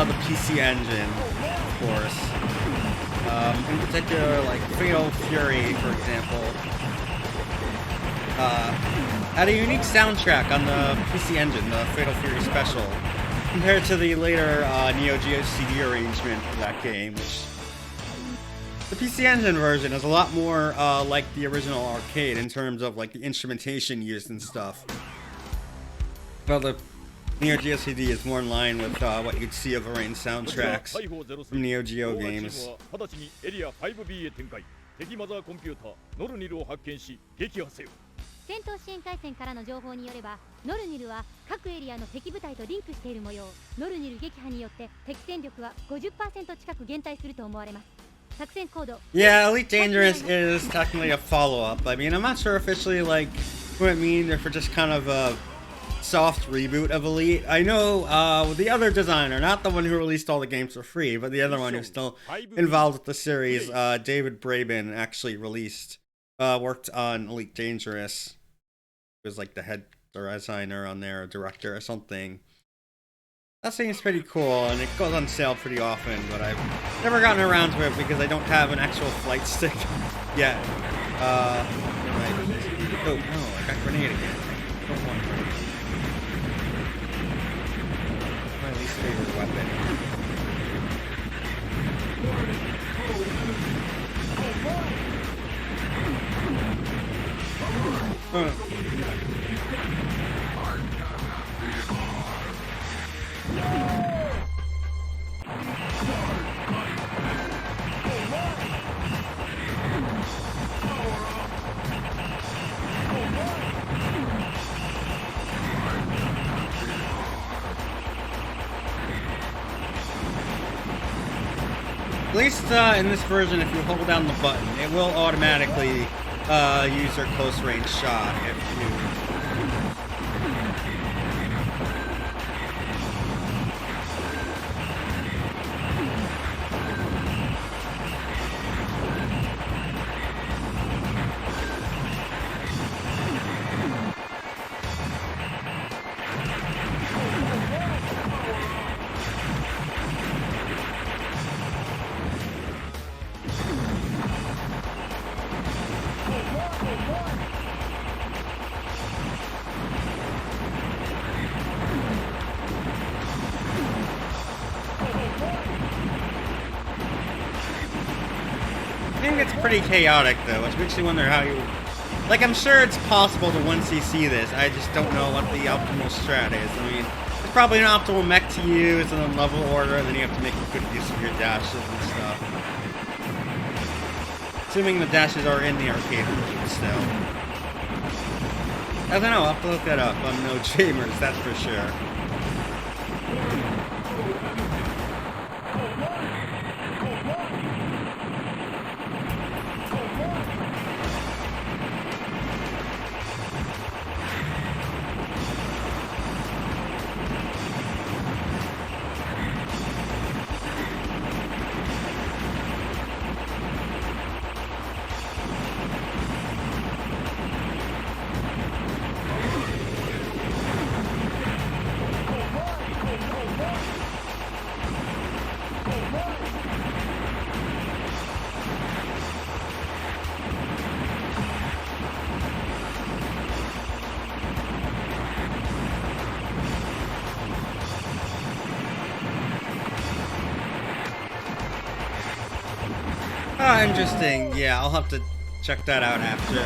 the PC Engine, of course. In particular, like Fatal Fury, for example, had a unique soundtrack on the PC Engine, the Fatal Fury Special, compared to the later Neo Geo CD arrangement of that game, which the PC Engine version is a lot more like the original arcade in terms of like the instrumentation used and stuff. Well, the Neo Geo CD is more in line with what you'd see of arranged soundtracks from Neo Geo games. 戦闘支援回線からの情報によれば、ノルニルは各エリアの敵部隊とリンクしている模様。ノルニル撃破によって敵戦力は 50% 近く減退すると思われます。作戦コード Yeah, Elite Dangerous is technically a follow-up. I mean, I'm not sure officially like what it means, or if it's just kind of a soft reboot of Elite. I know the other designer, not the one who released all the games for free, but the other one who's still involved with the series, David Braben, actually worked on Elite Dangerous. He was like the head designer on there, or director or something. That seems pretty cool, and it goes on sale pretty often, but I've never gotten around to it because I don't have an actual flight stick yet. Oh no, I got grenade again. Don't want grenade. My least favorite weapon. At least in this version, if you hold down the button, it will automatically use your close range shot if you... I think it's pretty chaotic though, which makes you wonder how you... Like, I'm sure it's possible to 1cc this, I just don't know what the optimal strat is. I mean, it's probably an optimal mech to use in a level order, and then you have to make a good use of your dashes and stuff. Assuming the dashes are in the arcade version still. I don't know, I'll have to look that up. I'm no gamers, that's for sure. Ah, interesting. Yeah, I'll have to check that out after.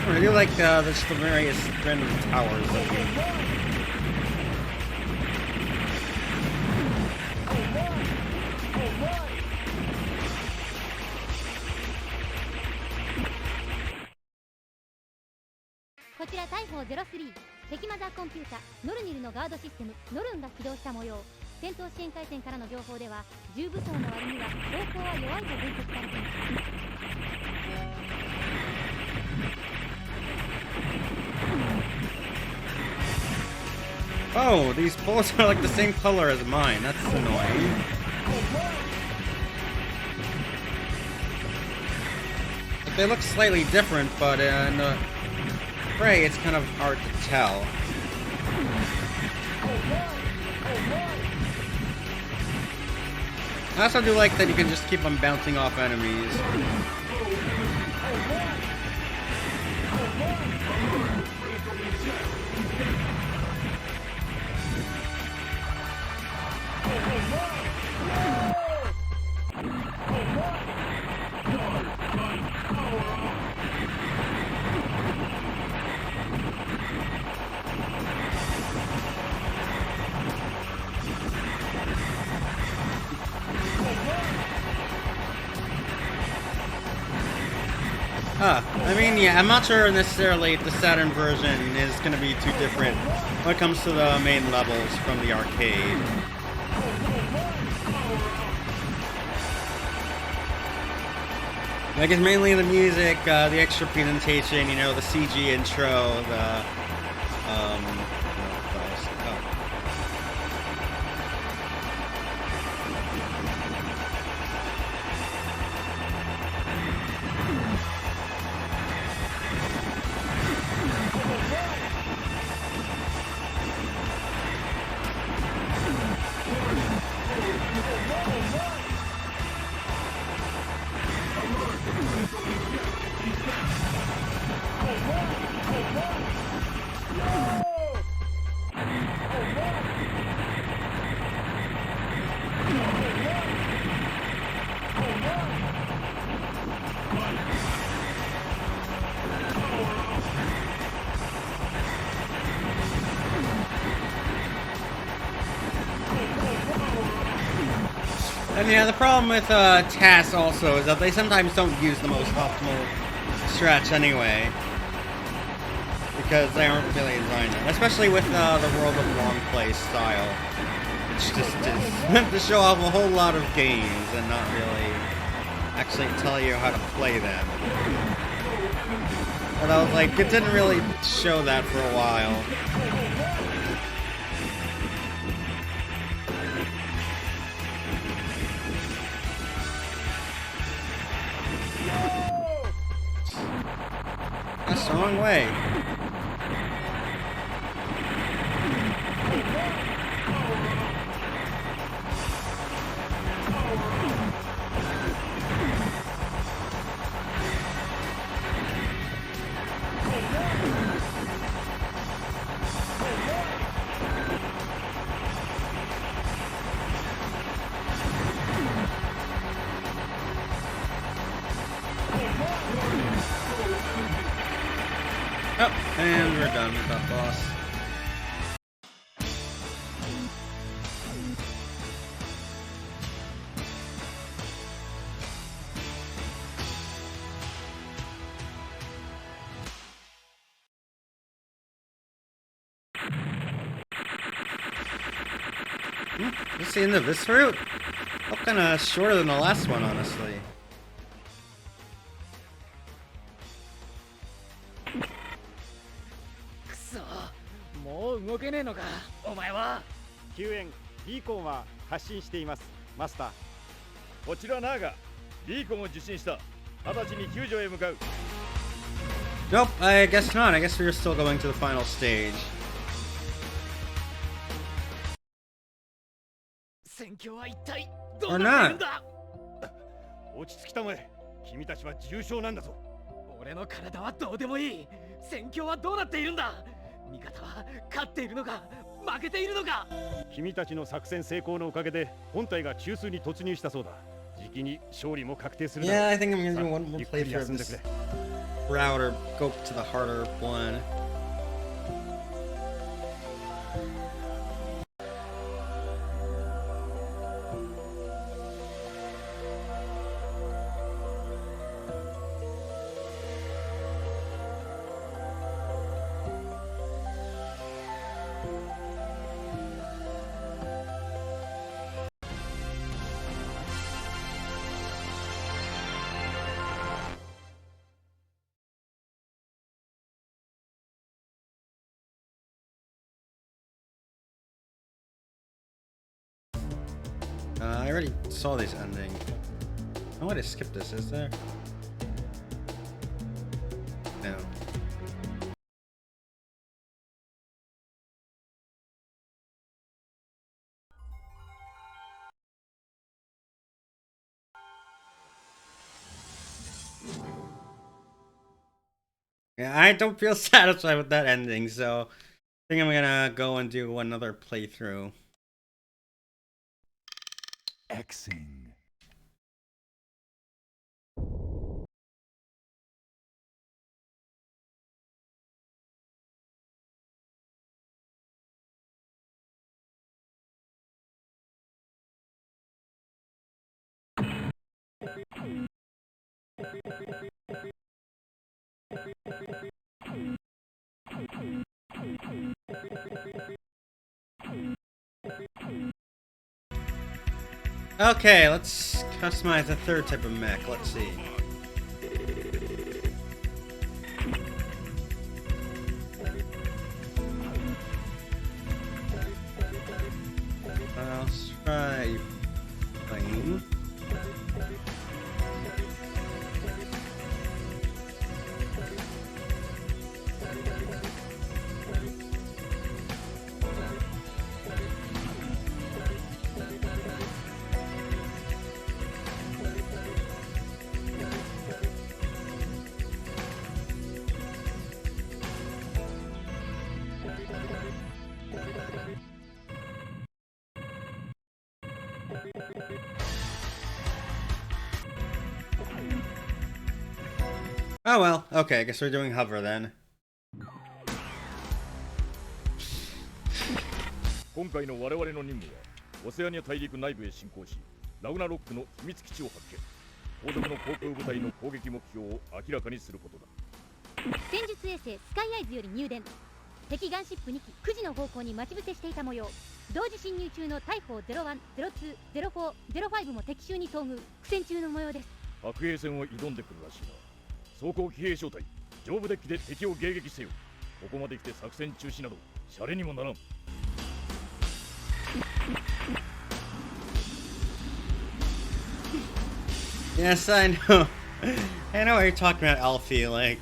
I really like the various random towers that we...こちら大砲03敵マザーコンピュータノルニルのガードシステムノルンが起動した模様。戦闘支援回線からの情報では重武装の割には装甲は弱いと分析されています。Oh, these bullets are like the same color as mine. That's annoying. They look slightly different, but in Prey, it's kind of hard to tell. I also do like that you can just keep on bouncing off enemies. I mean, yeah, I'm not sure necessarily if the Saturn version is going to be too different when it comes to the main levels from the arcade. Like, it's mainly the music, the extra presentation, you know, the CG intro, the, And yeah, the problem with TAS also is that they sometimes don't use the most optimal stretch anyway. Because they aren't really designed, especially with the World of Long Play style. It's just meant to show off a whole lot of games and not really actually tell you how to play them. But I was like, it didn't really show that for a while. That's the wrong way. Oh, and we're done with that boss. This is the end of this route? Okay. kind of shorter than the last one, honestly. くそもう動けねえのかお前は。救援ビーコンは発信していますマスター。こちらナーガ、ビーコンを受信した。直ちに救助へ向かう。 Nope, I guess not. I guess we're still going to the final stage. 戦況は一体ど Or うなっているん not. だ。落ち着きたまえ。君たちは重傷なんだぞ。俺の体はどうでもいい。戦況はどうなっているんだ。味方は勝っているのか負けているのか。君たちの作戦成功のおかげで本体が中枢に突入したそうだ。じきに勝利も確定するだろう。 Yeah, I think I'm gonna さ do あ one more ゆっくり playthrough 休 of んでく this れ。 route or go to the harder one. I already saw this ending. No way to skip this, is there? No. Yeah, I don't feel satisfied with that ending, so I think I'm gonna go and do another playthrough. Xing. Okay, let's customize a third type of mech. Let's see. Let's try plane. Oh well, okay, I guess we're doing hover then. 今回の我々の任務はオセアニア大陸内部へ進行し、ラグナロックの秘密基地を発見。後続の航空部隊の攻撃目標を明らかにすることだ。戦術衛星スカイアイズより入電。敵ガンシップ2機9時の方向に待ち伏せしていた模様。同時侵入中の大砲01、02、04、05も敵襲に遭遇。苦戦中の模様です。白兵戦を挑んでくるらしいな。装甲騎兵小隊、上部デッキで敵を迎撃せよ。ここまで来て作戦中止などシャレにもならん。Yes, I know. I know what you're talking about, Alfie. Like,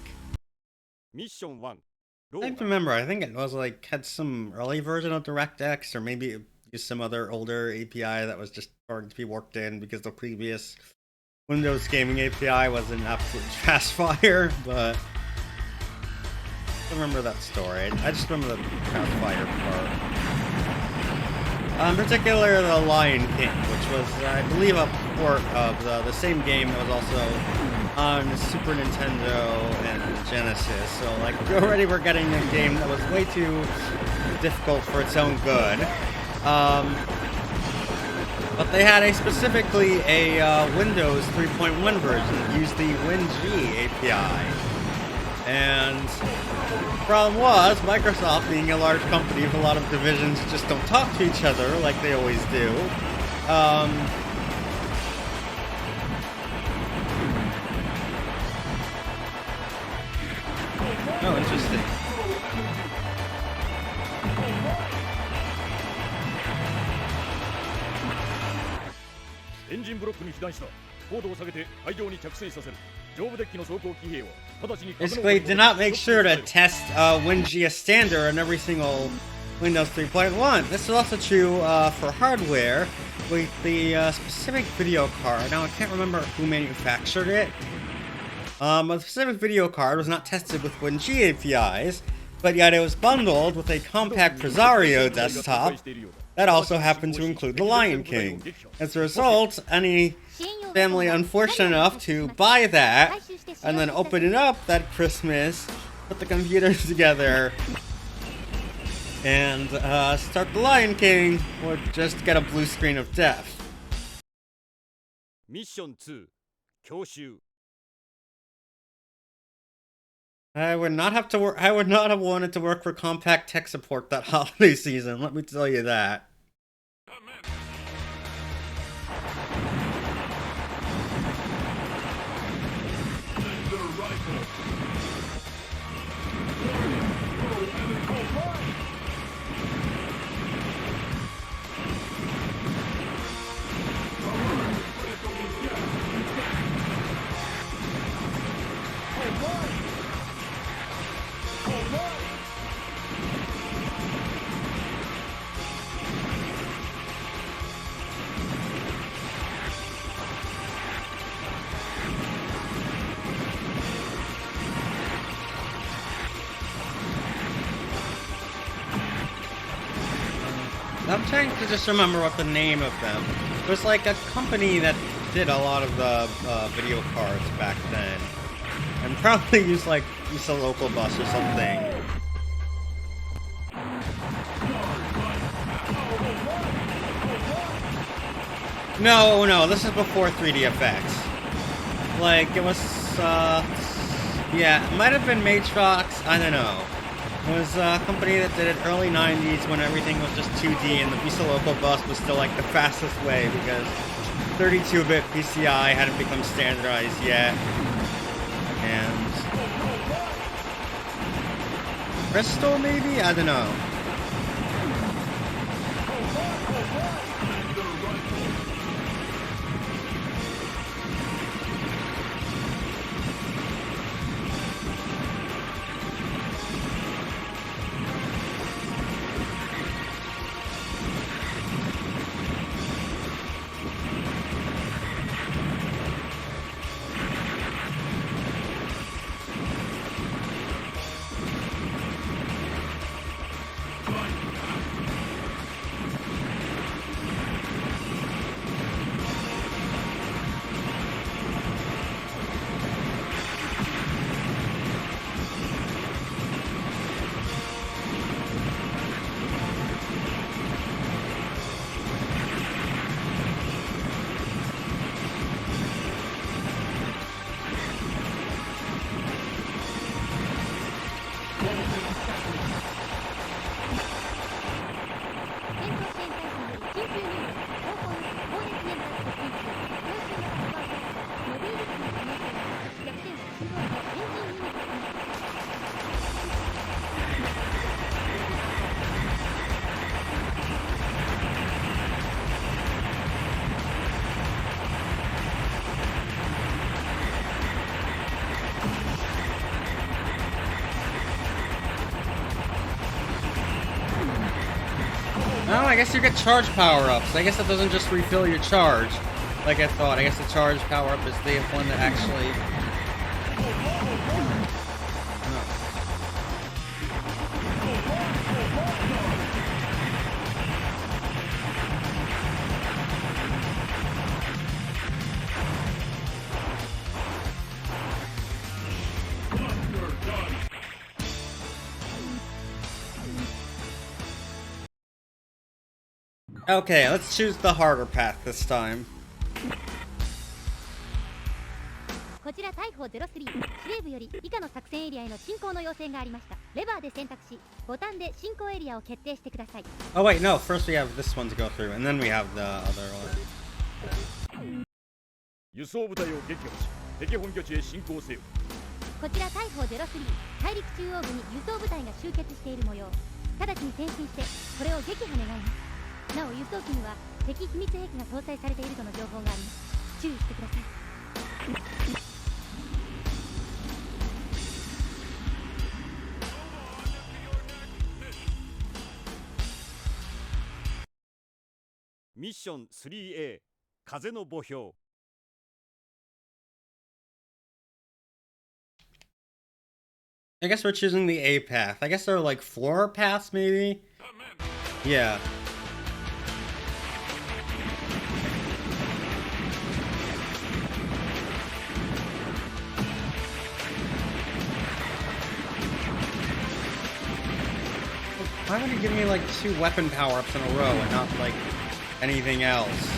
ミッション1 I remember. I think it was like had some early version of DirectX, or maybe it used some other older API that was just starting to be worked in because the previous Windows gaming API was an absolute trash fire. But I remember that story. I just remember the trash fire part. In particular, the Lion King, which was, I believe, a port of the same game that was also on Super Nintendo and Genesis. So, like, already we're getting a game that was way too difficult for its own good. But they had specifically a Windows 3.1 version that used the WinG API. And the problem was, Microsoft, being a large company with a lot of divisions, just don't talk to each other like they always do. エンジンブロックに被弾した。高度を下げて海上に着水させる。上部デッキの走行騎兵は直ちに格納庫 Basically, に did not make sure to test WinGS Standard on every single Windows 3.1. This is also true for hardware with the specific video card. Now, I can't remember who manufactured it. The specific video card was not tested with WinG APIs, but yet it was bundled with a compact Presario desktop that also happened to include The Lion King. As a result, any family unfortunate enough to buy that and then open it up that Christmas, put the computers together, and start The Lion King would just get a blue screen of death. ミッション2教習 I would not have to work. I would not have wanted to work for compact tech support that holiday season. Let me tell you that. I'm trying to just remember what the name of them. There's like a company that did a lot of the video cards back then, and probably used like a local bus or something. No, this is before 3DFX. Like it was, yeah, it might have been Matrox. I don't know. It was a company that did it early 90s when everything was just 2D and the Visa Local Bus was still like the fastest way because 32-bit PCI hadn't become standardized yet. And Crystal maybe? I don't know. Oh, I guess you get charge power-ups. I guess that doesn't just refill your charge, like I thought. I guess the charge power-up is the one that actually... Okay, let's choose the harder path this time. こちら大砲03司令部より以下の作戦エリアへの進行の要請がありました。レバーで選択しボタンで進行エリアを決定してください。 Oh wait, no, first we have this one to go through, and then we have the other one. 輸送部隊を撃破し敵本拠地へ進行せよ。こちら大砲03大陸中央部に輸送部隊が集結している模様。直ちに前進してこれを撃破願います。なお輸送機には敵秘密兵器が搭載されているとの情報があります。注意してください。ミッション 3A 風の墓標。 I guess we're choosing the A path. I guess there are like 4 paths, maybe? Yeah. Why would you give me like 2 weapon power-ups in a row and not like anything else?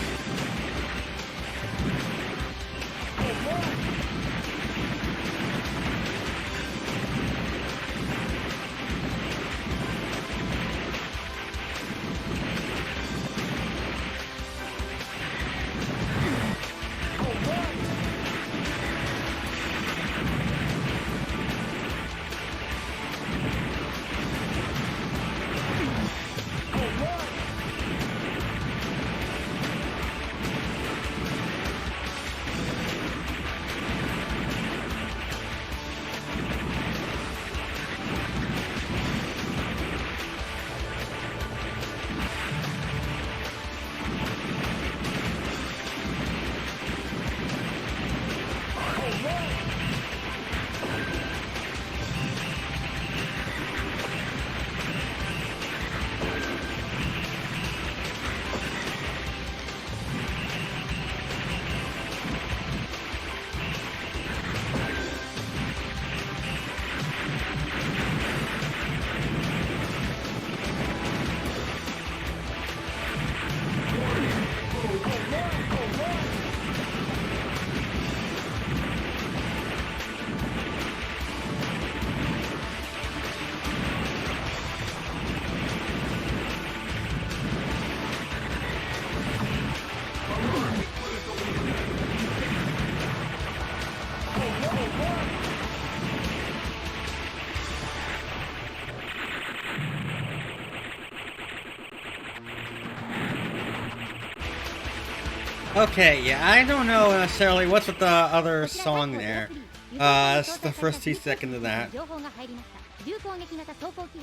Okay, yeah, I don't know necessarily what's with the other song there. It's the first 2 seconds of that.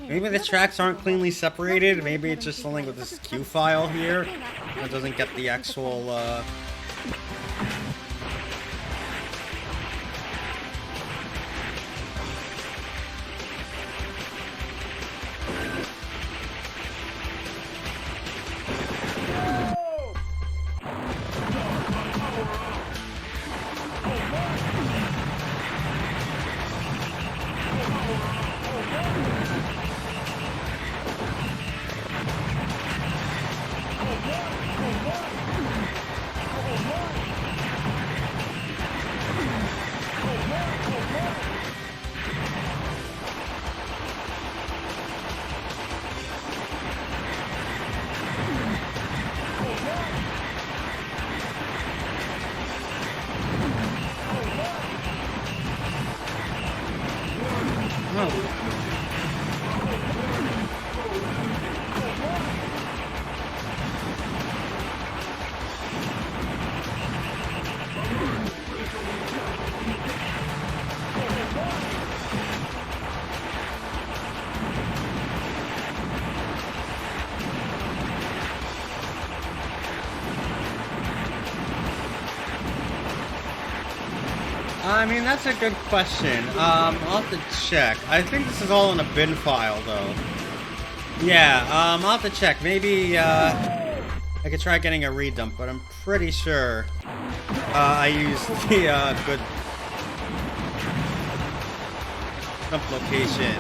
Maybe the tracks aren't cleanly separated. Maybe it's just something with this Q file here that doesn't get the actual, I mean, that's a good question. I'll have to check. I think this is all in a bin file, though. Yeah, I'll have to check. Maybe, I could try getting a redump, but I'm pretty sure, I used the, good dump location.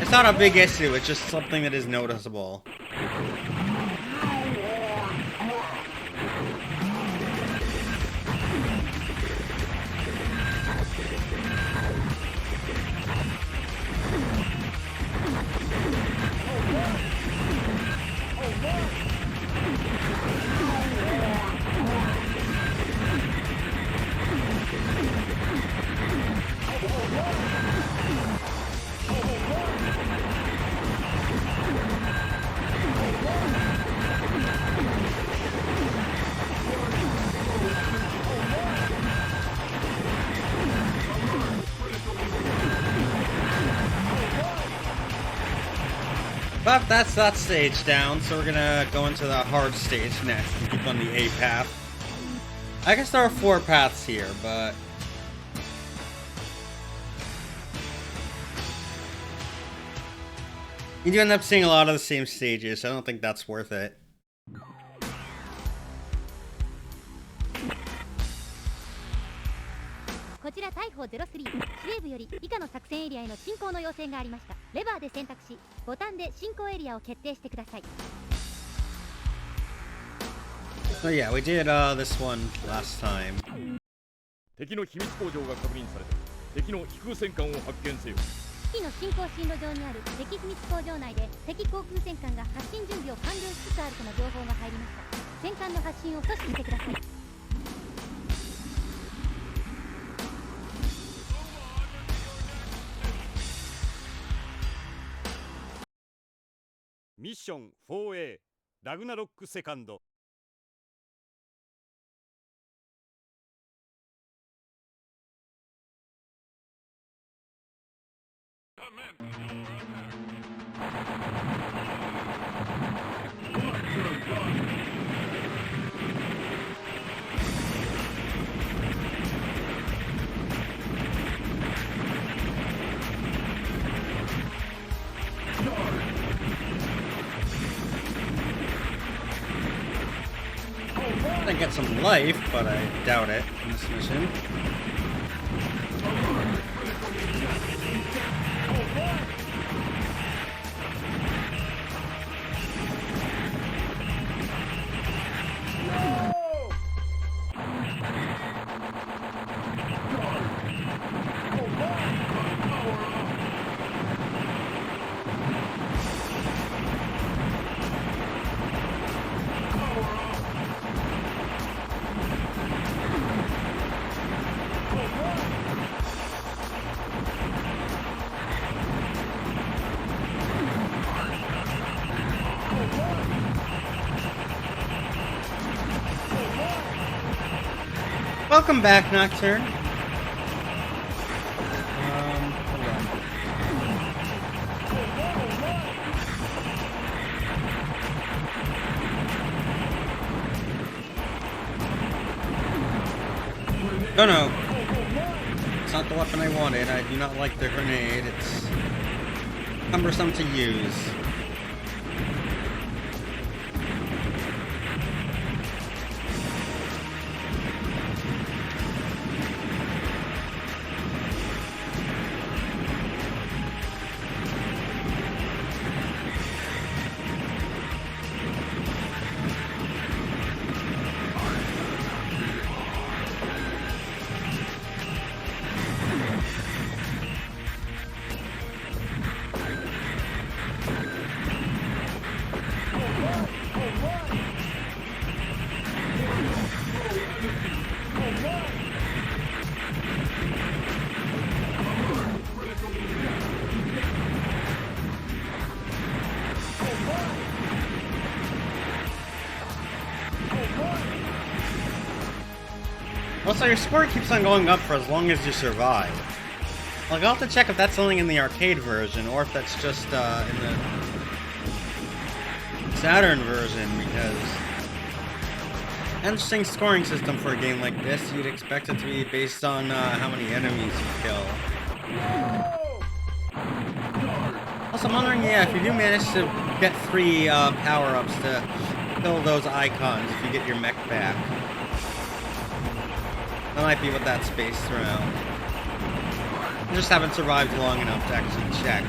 It's not a big issue, it's just something that is noticeable. That's that stage down, so we're gonna go into the hard stage next and keep on the A path. I guess there are 4 paths here, but... you do end up seeing a lot of the same stages, so I don't think that's worth it. こちら大砲03司令部より以下の作戦エリアへの進行の要請がありました。レバーで選択しボタンで進行エリアを決定してください。 So yeah, we did this one last time. 敵の秘密工場が確認された。敵の飛空戦艦を発見せよ。基地の進行進路上にある敵秘密工場内で敵航空戦艦が発進準備を完了しつつあるとの情報が入りました。戦艦の発進を阻止してください。 ミッション 4A ラグナロックセカンド。I get some life, but I doubt it in this mission. Welcome back, Nocturne. Hold on. Oh no. It's not the weapon I wanted. I do not like the grenade. It's cumbersome to use. Also, your score keeps on going up for as long as you survive. Like, I'll have to check if that's something in the arcade version, or if that's just, in the Saturn version, because... interesting scoring system for a game like this. You'd expect it to be based on, how many enemies you kill. Also, I'm wondering, yeah, if you do manage to get 3, power-ups to kill those icons if you get your mech back. That might be what that's based around. I just haven't survived long enough to actually check.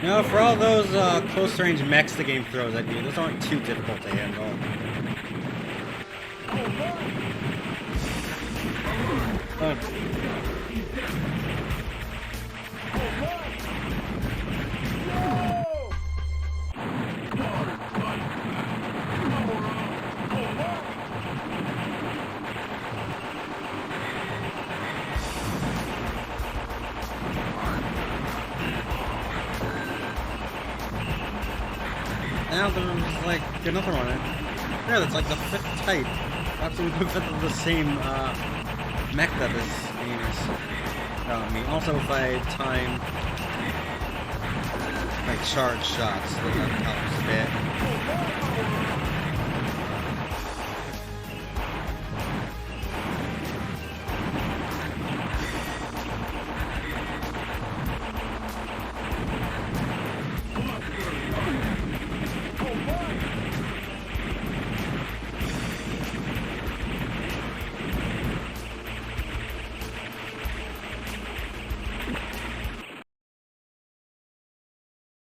You know, for all those close-range mechs the game throws at you, those aren't too difficult to handle. Now there's like another one. Yeah, that's like the 5th type. Absolutely the same mech that this game is. Also if I time like charge shots, that helps a bit.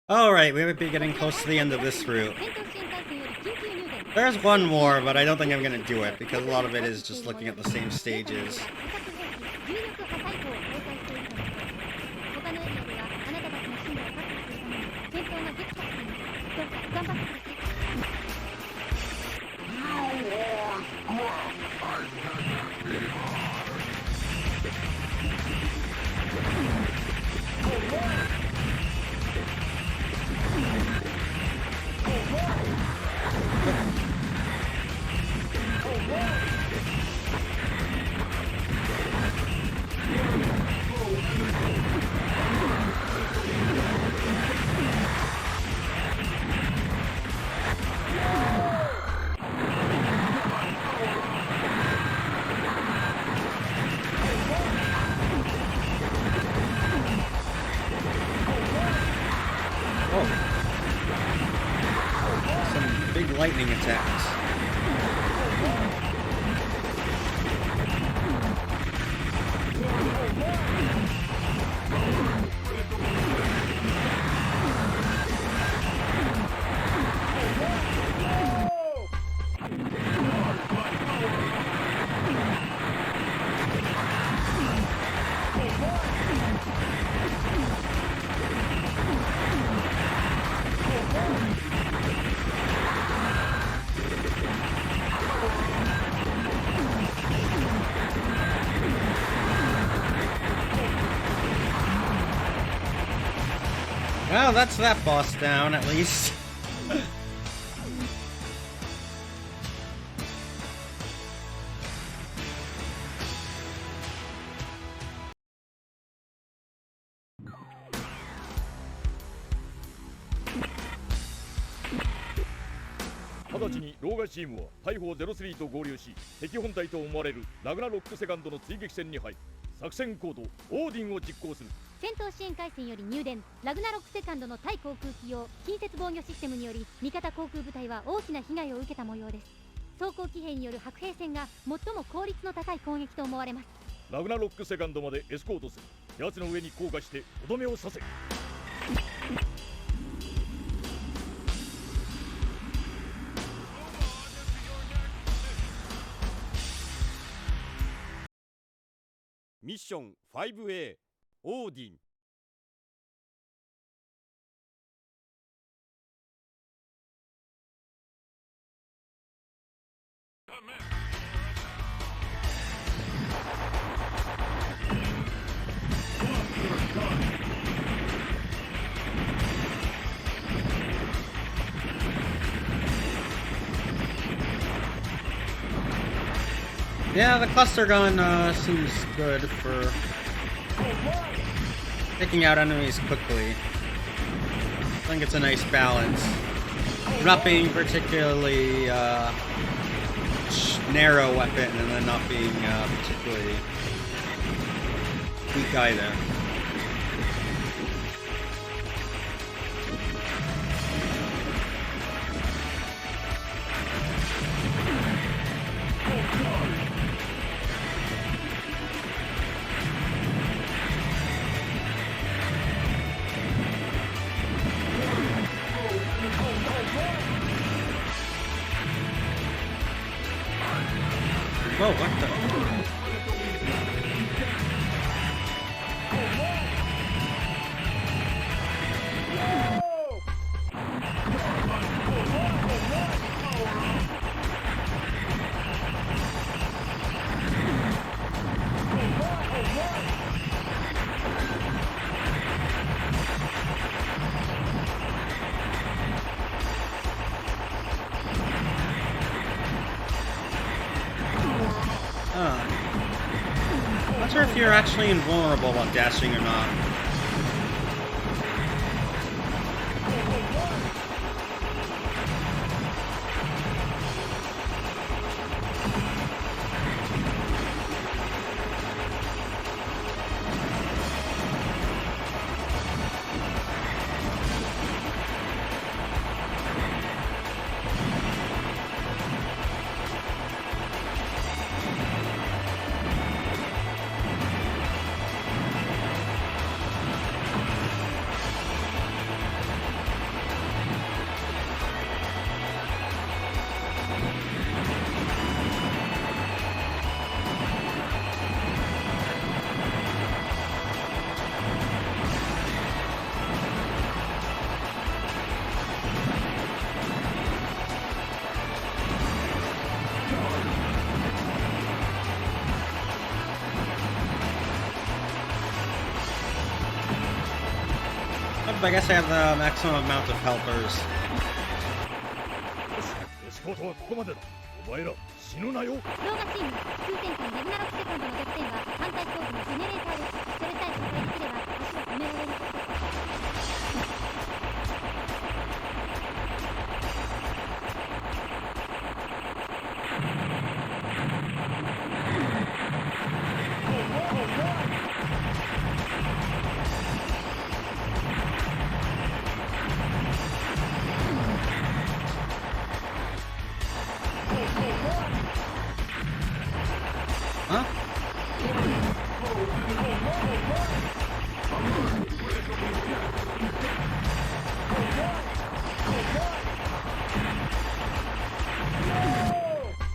Alright, we might be getting close to the end of this route. There's one more, but I don't think I'm gonna do it, because a lot of it is just looking at the same stages. Some big lightning attacks. Well, that's that boss down, at least.直ちにローガチームは大砲03と合流し、敵本体と思われるラグナロックセカンドの追撃戦に入り、作戦コードオーディンを実行する。戦闘支援回線より入電。ラグナロックセカンドの対航空機用近接防御システムにより、味方航空部隊は大きな被害を受けた模様です。装甲騎兵による白兵戦が最も効率の高い攻撃と思われます。ラグナロックセカンドまでエスコートする。奴の上に降下してとどめを刺せ。ミッション 5A オーディン。Yeah, the cluster gun seems good for taking out enemies quickly. I think it's a nice balance. Not being particularly narrow weapon and then not being particularly weak either. Whoa, what the? Not sure if you're actually invulnerable while dashing or not. I guess I have the maximum amount of helpers. エスコートはここまでだ。お前ら死ぬなよ。動画チーム急転換ラグナロクセコンドの弱点は反対装置のジェネレーターです。それさえ破壊できれば足は止められる。Huh?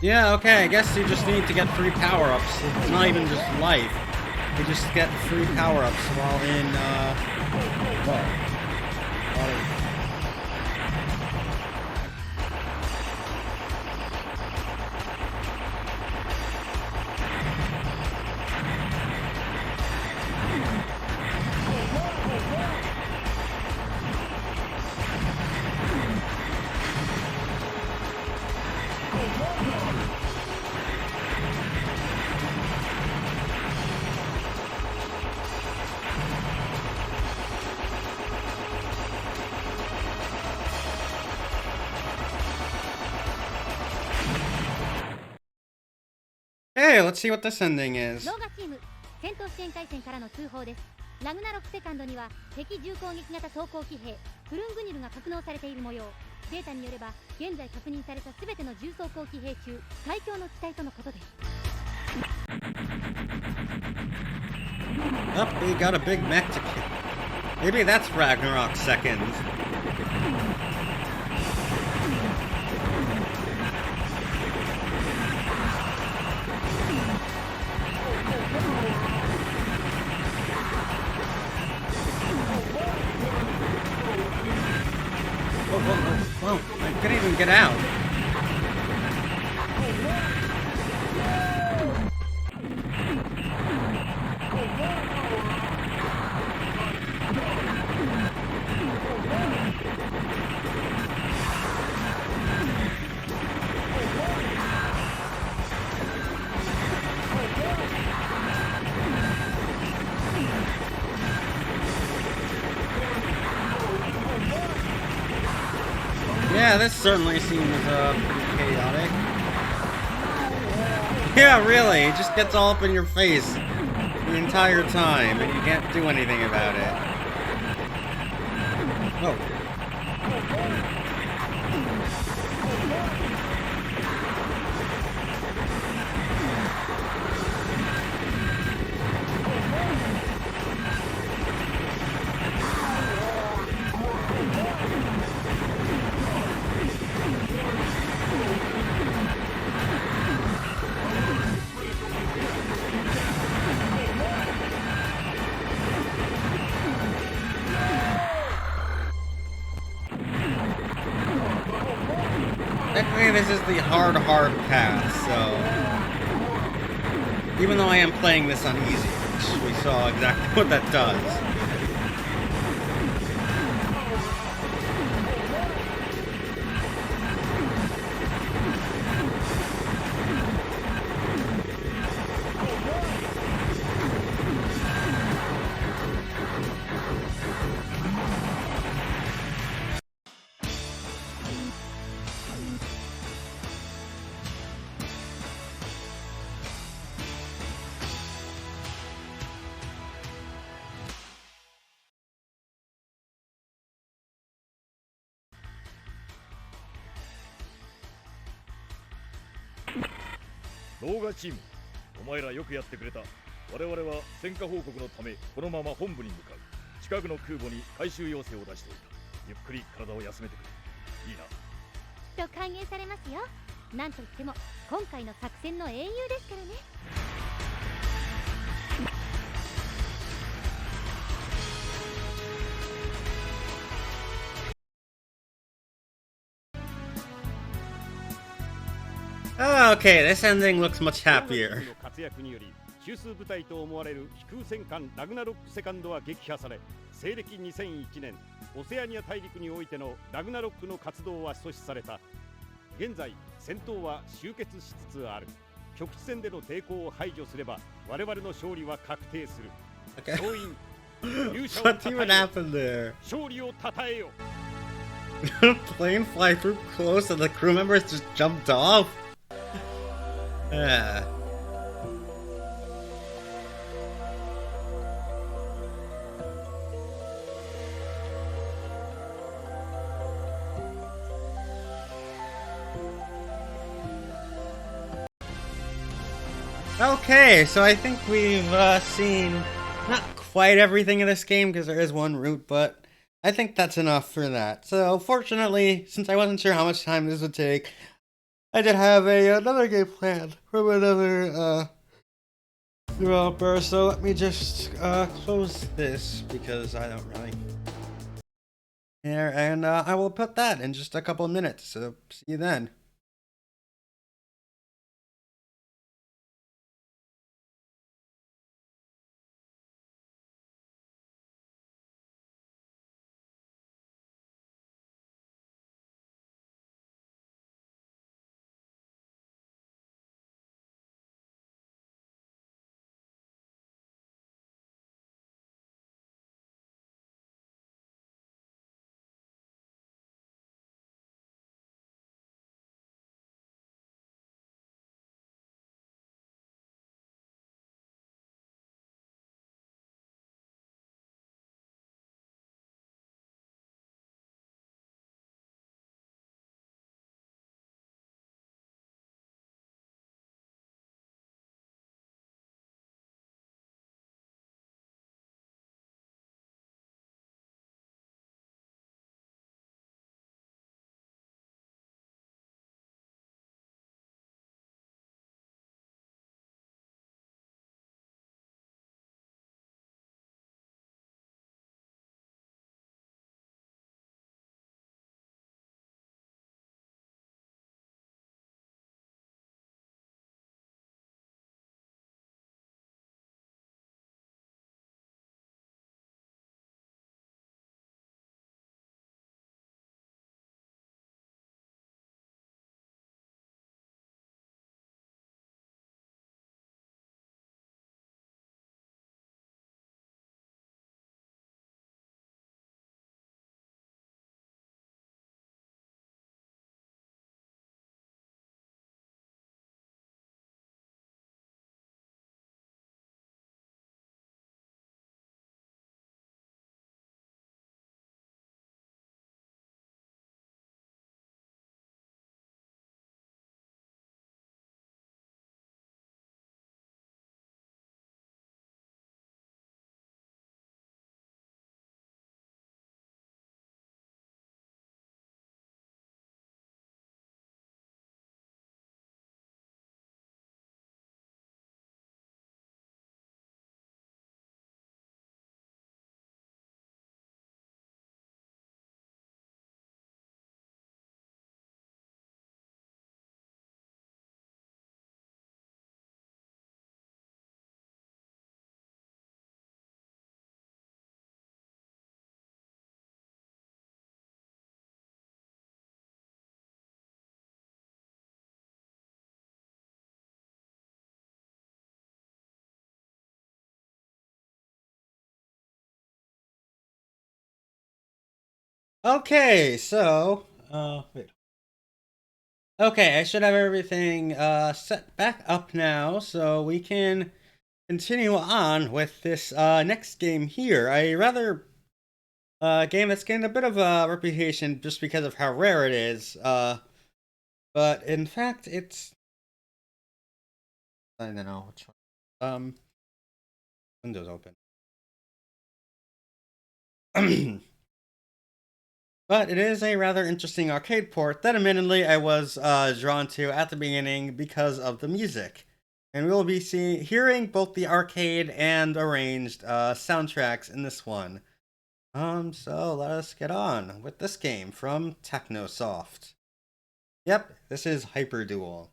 Yeah, okay, I guess you just need to get free power-ups. It's not even just life. You just get free power-ups while in, Hey, let's see what this ending is. 動画チーム戦闘支援回線からの通報です。ラグナロクセカンドには敵重攻撃型装甲騎兵フルングニルが格納されている模様。データによれば現在確認された全ての重装甲騎兵中最強の機体とのことです。Oh, we got a big mech to kill. Maybe that's Ragnarok seconds. Whoa, I couldn't even get out. Yeah, this certainly seems pretty chaotic. Yeah, really, it just gets all up in your face the entire time, and you can't do anything about it. Whoa. Technically, this is the hard path, so even though I am playing this on easy, which we saw exactly what that does.「動画チーム、お前らよくやってくれた。我々は戦果報告のためこのまま本部に向かう。近くの空母に回収要請を出しておいた。ゆっくり体を休めてくれ。いいな。」きっと歓迎されますよ。なんといっても今回の作戦の英雄ですからね。Okay, this ending looks much happier. 活躍により中枢部隊と思われる飛空戦艦ラグナロックセカンドは撃破され、西暦2001年オセアニア大陸においてのラグナロックの活動は阻止された。現在戦闘は終結しつつある。局地戦での抵抗を排除すれば我々の勝利は確定する。 Okay. 総員、勇者を What 称え even よ。 happened there? 勝利を称えよ。 Plane fly through close and the crew members just jumped off? Yeah. Okay, so I think we've seen not quite everything in this game because there is one route, but I think that's enough for that. So fortunately, since I wasn't sure how much time this would take, I did have another game planned from another developer. So let me just close this because I don't really care, and I will put that in just a couple of minutes. So see you then. Okay, so wait. Okay, I should have everything set back up now, so we can continue on with this next game here. A rather game that's gained a bit of a reputation just because of how rare it is. But in fact, it's I don't know which one. Windows open. But it is a rather interesting arcade port that admittedly I was drawn to at the beginning because of the music. And we will be hearing both the arcade and arranged soundtracks in this one. So let us get on with this game from Technosoft. Yep, this is Hyper Duel.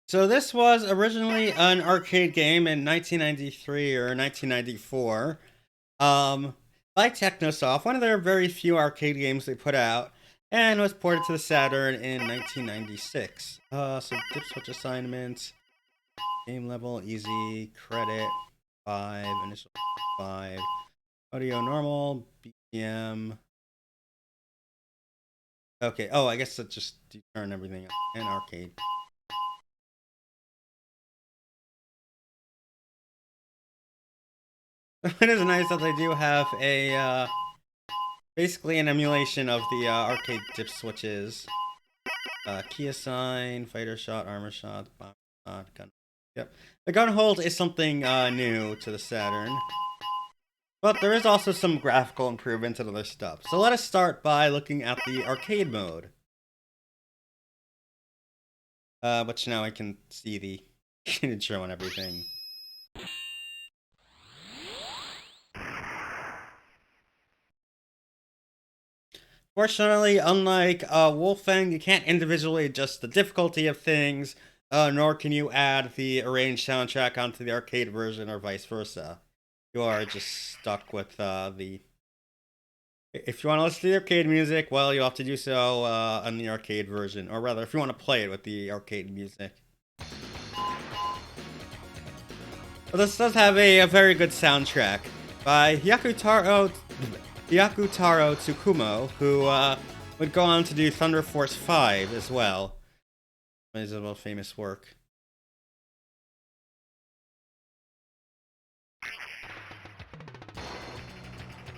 So this was originally an arcade game in 1993 or 1994, by Technosoft, one of their very few arcade games they put out, and was ported to the Saturn in 1996. So dip switch assignments, game level, easy, credit, 5, initial 5, audio normal, BPM. Okay, oh, I guess that just turn everything up, and arcade. It is nice that they do have a, basically an emulation of the arcade dip switches. Key assign, fighter shot, armor shot, bomb shot, gun. Yep. The gun hold is something new to the Saturn. But there is also some graphical improvements and other stuff. So let us start by looking at the arcade mode. Which now I can see the intro and everything. Fortunately, unlike Wolfang, you can't individually adjust the difficulty of things, nor can you add the arranged soundtrack onto the arcade version or vice versa. You are just stuck with the... If you want to listen to the arcade music, well, you'll have to do so on the arcade version, or rather, if you want to play it with the arcade music. But this does have a very good soundtrack by Hyakutaro Tsukumo, who would go on to do Thunder Force 5 as well. His most famous work.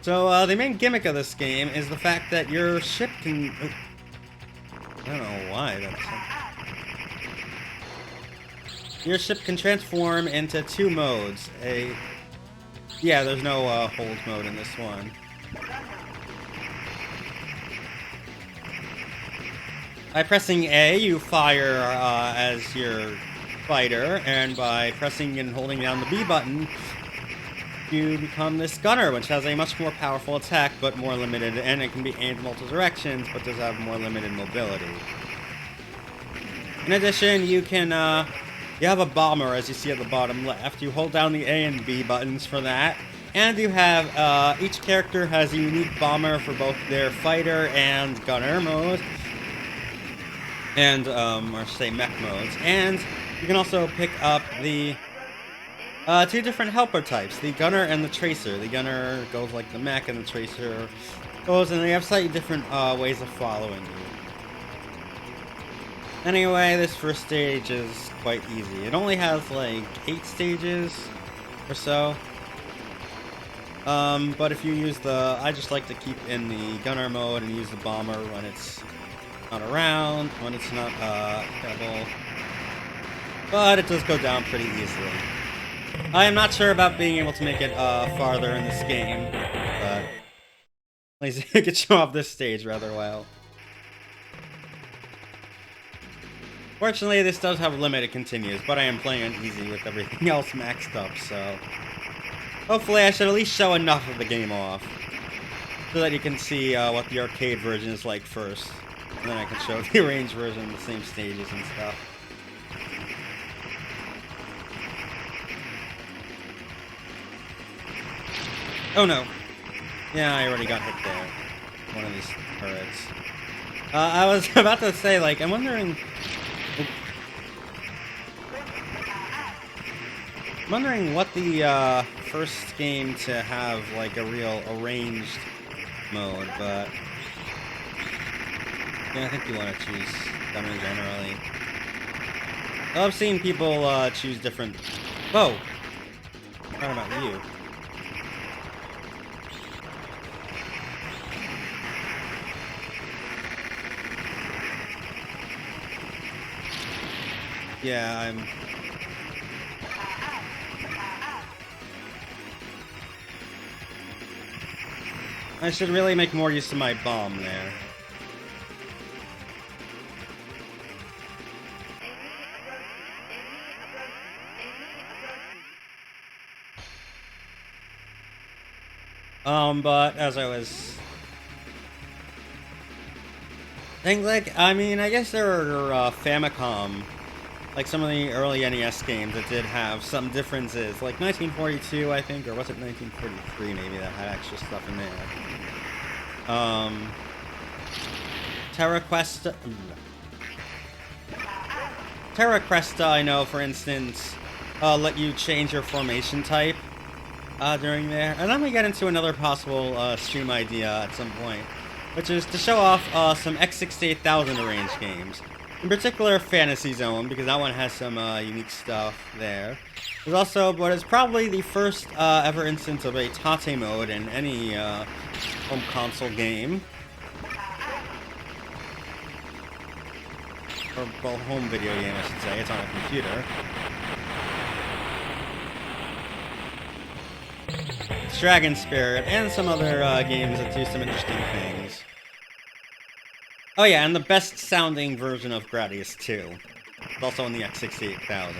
So the main gimmick of this game is the fact that your ship can... Oh, I don't know why that's... Your ship can transform into two modes. Yeah, there's no hold mode in this one. By pressing A, you fire as your fighter, and by pressing and holding down the B button, you become this gunner, which has a much more powerful attack, but more limited, and it can be aimed in multiple directions, but does have more limited mobility. In addition, you can, you have a bomber, as you see at the bottom left. You hold down the A and B buttons for that, and you have, each character has a unique bomber for both their fighter and gunner mode, and, or say mech modes, and you can also pick up the two different helper types, the gunner and the tracer. The gunner goes like the mech, and the tracer goes, and they have slightly different ways of following you. Anyway, this first stage is quite easy. It only has like 8 stages or so. But if you use I just like to keep in the gunner mode and use the bomber when it's not around, when it's not, available. But it does go down pretty easily. I am not sure about being able to make it, farther in this game, but at least I could show off this stage rather well. Fortunately, this does have limited continues, but I am playing on easy with everything else maxed up, so hopefully I should at least show enough of the game off, so that you can see what the arcade version is like first, and then I can show the arranged version, the same stages and stuff. Oh no. Yeah, I already got hit there. One of these turrets. I was about to say, like, I'm wondering what the first game to have like a real arranged mode, but yeah, I think you want to choose gunner generally. I've seen people choose different. Whoa! What about you? Yeah, I should really make more use of my bomb there. But as I was saying, like, I mean, I guess there are Famicom, like some of the early NES games that did have some differences, like 1942, I think, or was it 1943 maybe, that had extra stuff in there. Terra Cresta, I know, for instance, let you change your formation type during there. And then we get into another possible stream idea at some point, which is to show off some X68000 arranged games. In particular, Fantasy Zone, because that one has some unique stuff there. There's also what is probably the first ever instance of a Tate mode in any home console game. Or, well, home video game, I should say. It's on a computer. It's Dragon Spirit, and some other games that do some interesting things. Oh yeah, and the best sounding version of Gradius 2. It's also on the X68000.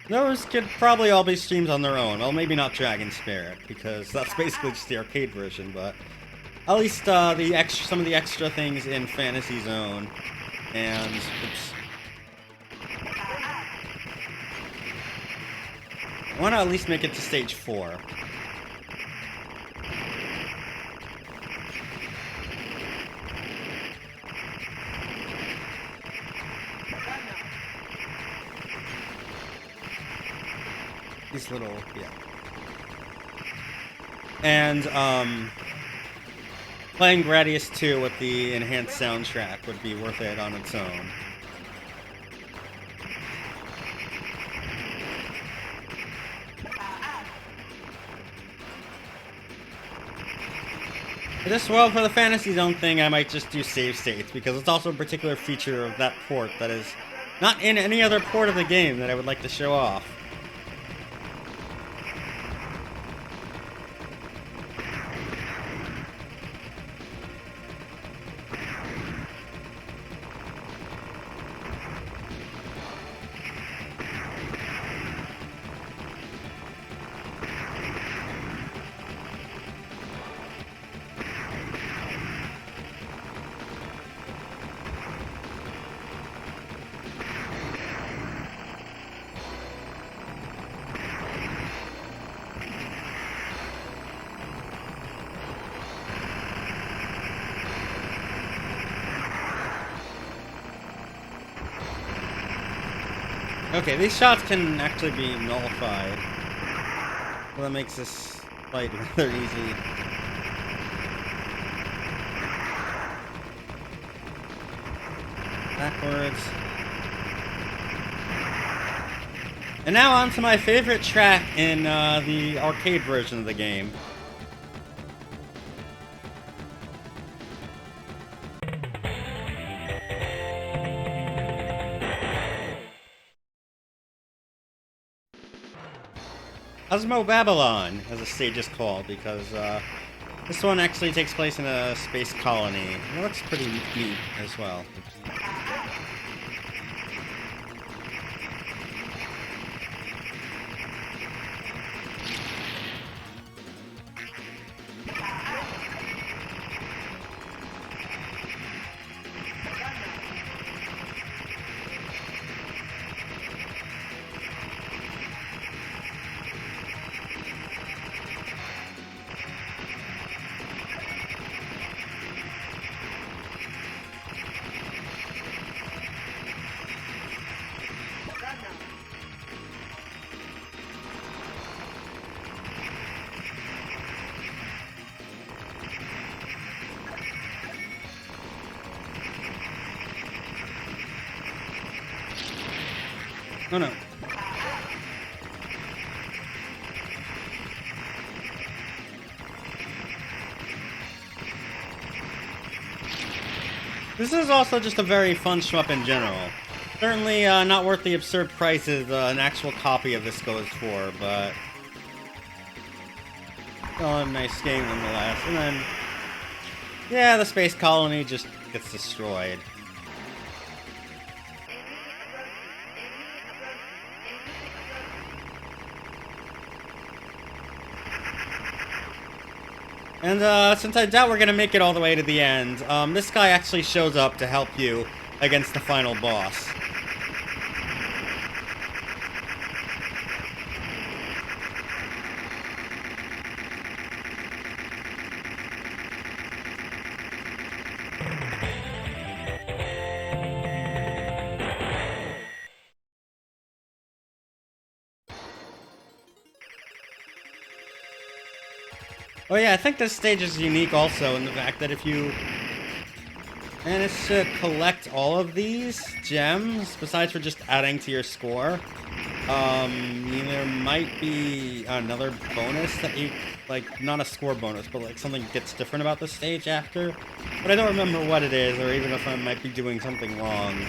Those could probably all be streamed on their own. Well, maybe not Dragon Spirit, because that's basically just the arcade version, but at least some of the extra things in Fantasy Zone, and oops. I want to at least make it to stage 4. These little, yeah. And, playing Gradius 2 with the enhanced soundtrack would be worth it on its own. Well, for the Fantasy Zone thing, I might just do save states, because it's also a particular feature of that port that is not in any other port of the game that I would like to show off. Okay, these shots can actually be nullified. Well, that makes this fight rather easy. Backwards. And now on to my favorite track in the arcade version of the game. Cosmo Babylon, as the stage is called, because this one actually takes place in a space colony. It looks pretty neat as well. Oh no. This is also just a very fun shmup in general. Certainly not worth the absurd prices an actual copy of this goes for, but still a nice game nonetheless. And then, yeah, the space colony just gets destroyed. And since I doubt we're gonna make it all the way to the end, this guy actually shows up to help you against the final boss. Oh yeah, I think this stage is unique also in the fact that if you manage to collect all of these gems, besides for just adding to your score, there might be another bonus that you, like, not a score bonus, but like something gets different about the stage after. But I don't remember what it is, or even if I might be doing something wrong,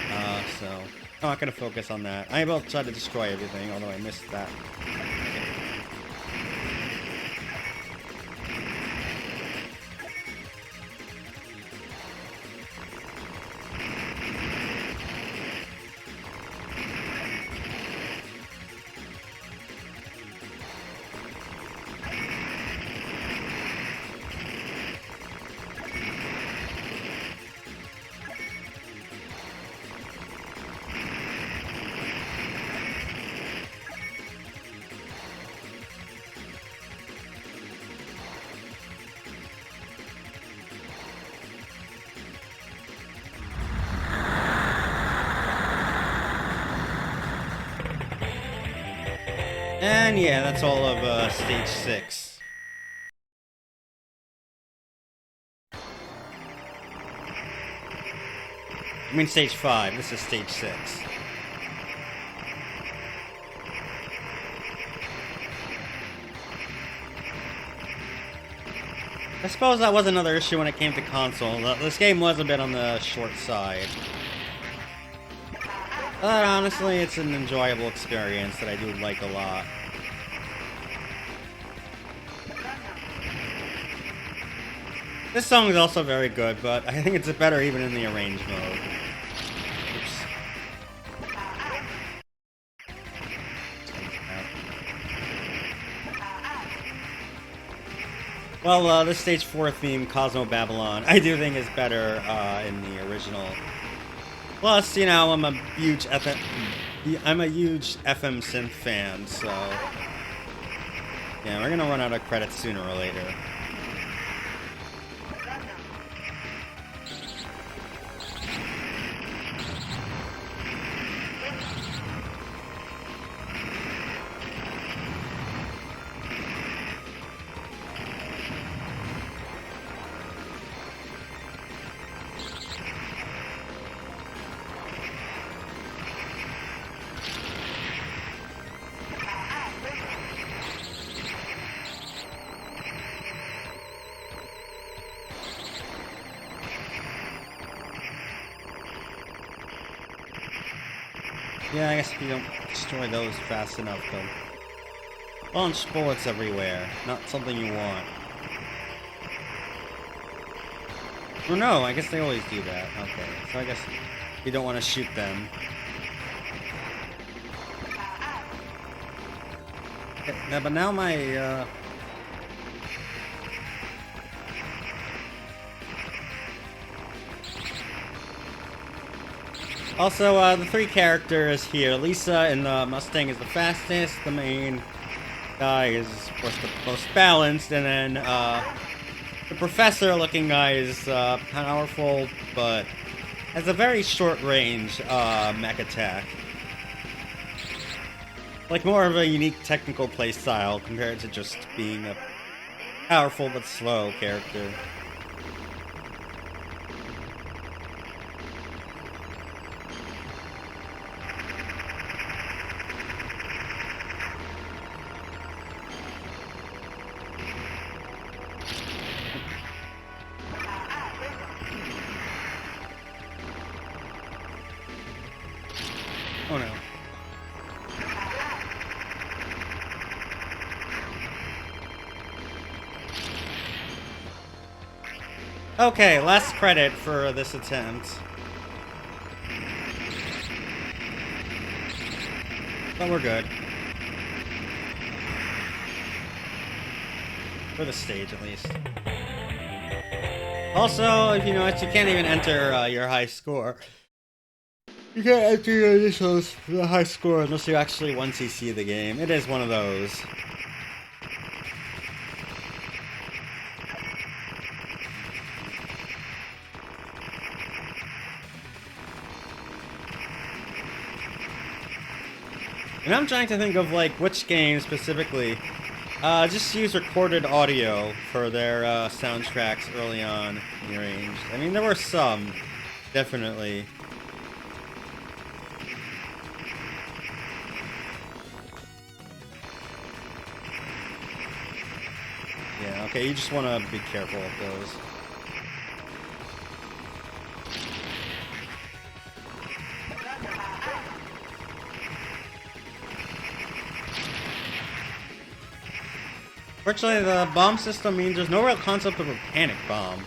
so I'm not gonna focus on that. I will try to destroy everything, although I missed that. And yeah, that's all of stage 6. I mean stage 5, this is stage 6. I suppose that was another issue when it came to console. This game was a bit on the short side. But honestly, it's an enjoyable experience that I do like a lot. This song is also very good, but I think it's better even in the arranged mode. Oops. Well, this stage 4 theme, Cosmo Babylon, I do think is better in the original. Plus, you know, I'm a huge FM synth fan, so yeah, we're gonna run out of credits sooner or later. Yeah, I guess if you don't destroy those fast enough, they'll launch bullets everywhere. Not something you want. Oh no, I guess they always do that. Okay, so I guess you don't want to shoot them. Okay, but now my, Also, the three characters here. Lisa in the Mustang is the fastest. The main guy is, of course, the most balanced. And then, the professor-looking guy is, powerful, but has a very short-range, mech attack. Like, more of a unique technical playstyle compared to just being a powerful but slow character. Oh no. Okay, last credit for this attempt. But we're good. For the stage, at least. Also, if you notice, you can't even enter your high score. You can't enter your initials for the high score unless you actually once you see the game. It is one of those. And I'm trying to think of, like, which game specifically just use recorded audio for their soundtracks early on in Range. I mean, there were some, definitely. Yeah, okay, you just want to be careful of those. Fortunately, the bomb system means there's no real concept of a panic bomb.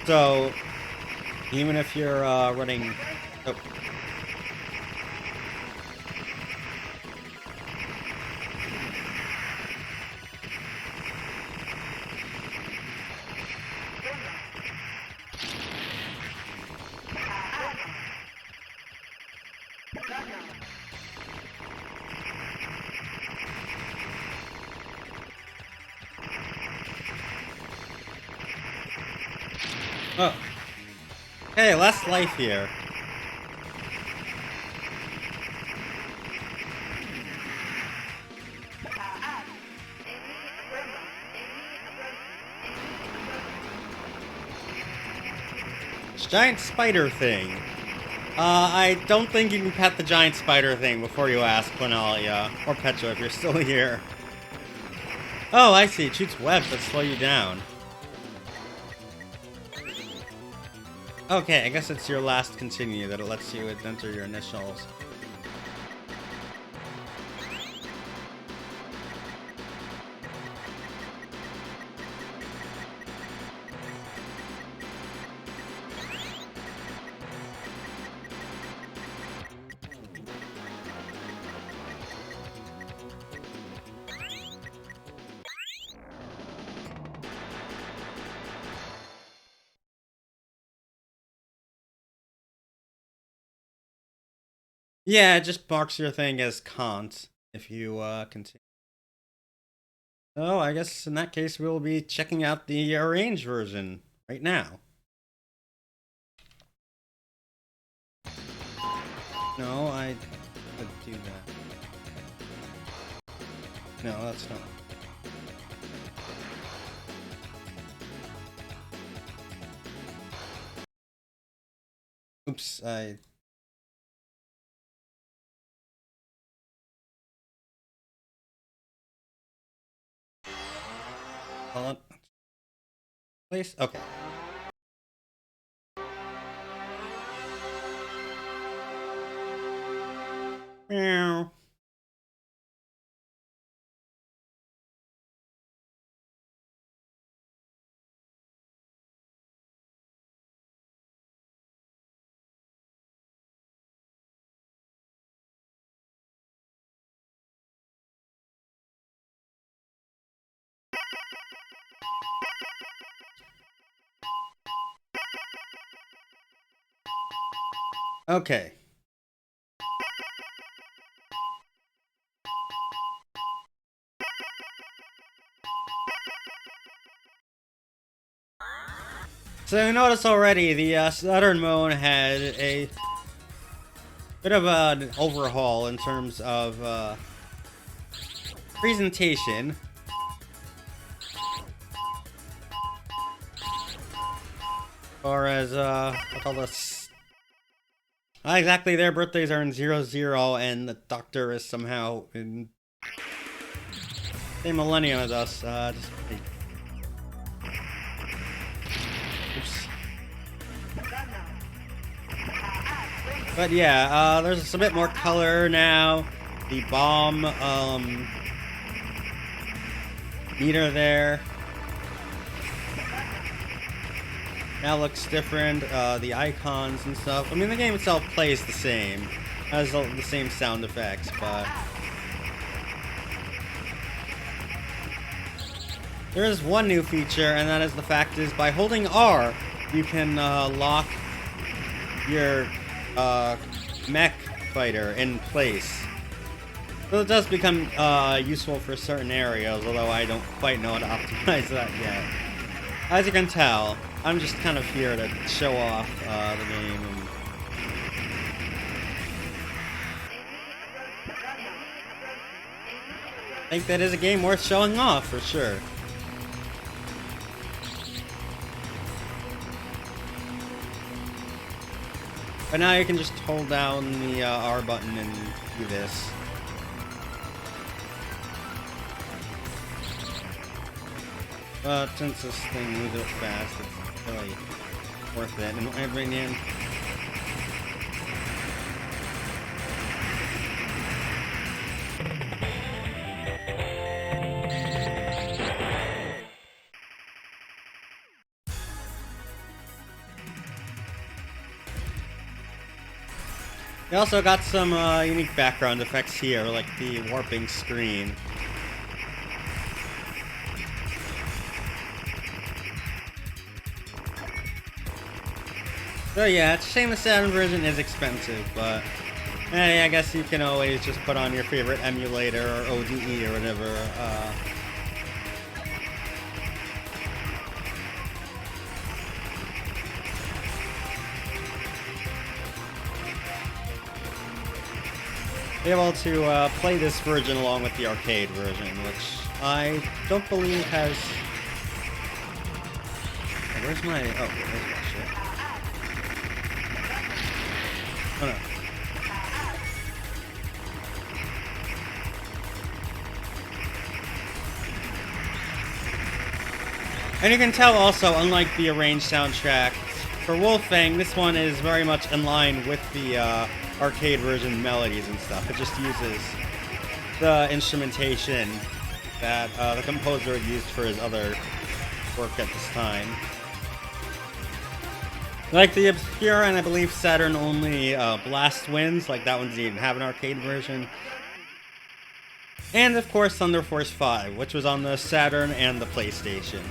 So, even if you're running... Oh. Oh. Hey, last life here. Giant spider thing. I don't think you can pet the giant spider thing before you ask Quinalia, or Petra if you're still here. Oh, I see. It shoots webs that slow you down. Okay, I guess it's your last continue that it lets you enter your initials. Yeah, it just marks your thing as Kant if you continue. So I guess in that case we'll be checking out the arranged version right now. No, I could do that. No, that's not. Oops, I... Hold on. Place? Okay. Meow. Okay. So you notice already the Saturn mode had a bit of an overhaul in terms of presentation. Or as what's all this? Not exactly, their birthdays are in 00, and the Doctor is somehow in same millennium as us. Oops. But yeah, there's a bit more color now. The bomb meter there now looks different. The icons and stuff. I mean, the game itself plays the same, has the same sound effects, but there is one new feature, and that is the fact is by holding R, you can lock your mech fighter in place. So it does become useful for certain areas, although I don't quite know how to optimize that yet. As you can tell, I'm just kind of here to show off the game. I think that is a game worth showing off, for sure. But now you can just hold down the R button and do this. But since this thing moves it fast, it's really worth it, in my opinion. They also got some unique background effects here, like the warping screen. So yeah, it's a shame the Saturn version is expensive, but hey, I guess you can always just put on your favorite emulator or ODE or whatever. Be able to play this version along with the arcade version, which I don't believe has... Oh, where's my... Oh, there's my shit. Oh no. And you can tell also, unlike the arranged soundtrack, for Wolfang, this one is very much in line with the arcade version melodies and stuff. It just uses the instrumentation that the composer had used for his other work at this time. Like the obscure and I believe Saturn only Blast Winds, like that one didn't even have an arcade version. And of course Thunder Force 5, which was on the Saturn and the PlayStation.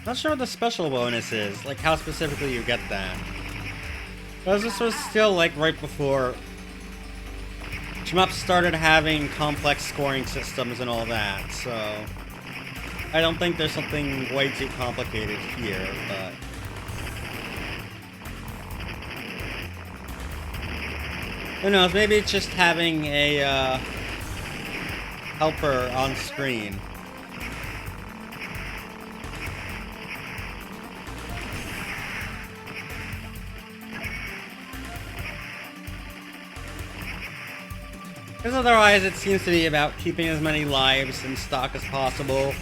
Not sure what the special bonus is, like how specifically you get that. Because this was still like right before shmups started having complex scoring systems and all that, so I don't think there's something way too complicated here, but who knows, maybe it's just having a helper on screen. Because otherwise it seems to be about keeping as many lives in stock as possible.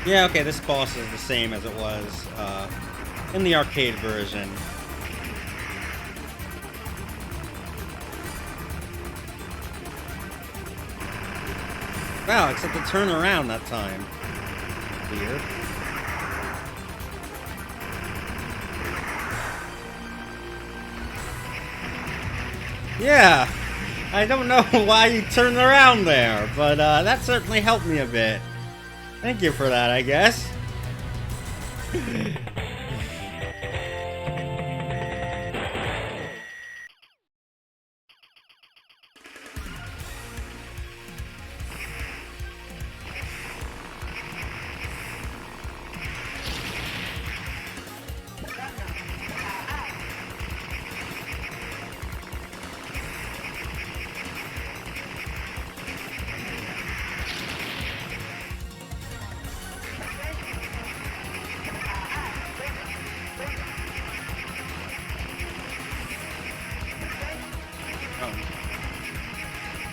Yeah, okay, this boss is the same as it was in the arcade version. Wow, except it turned around that time. Weird. Yeah, I don't know why you turned around there, but that certainly helped me a bit. Thank you for that, I guess.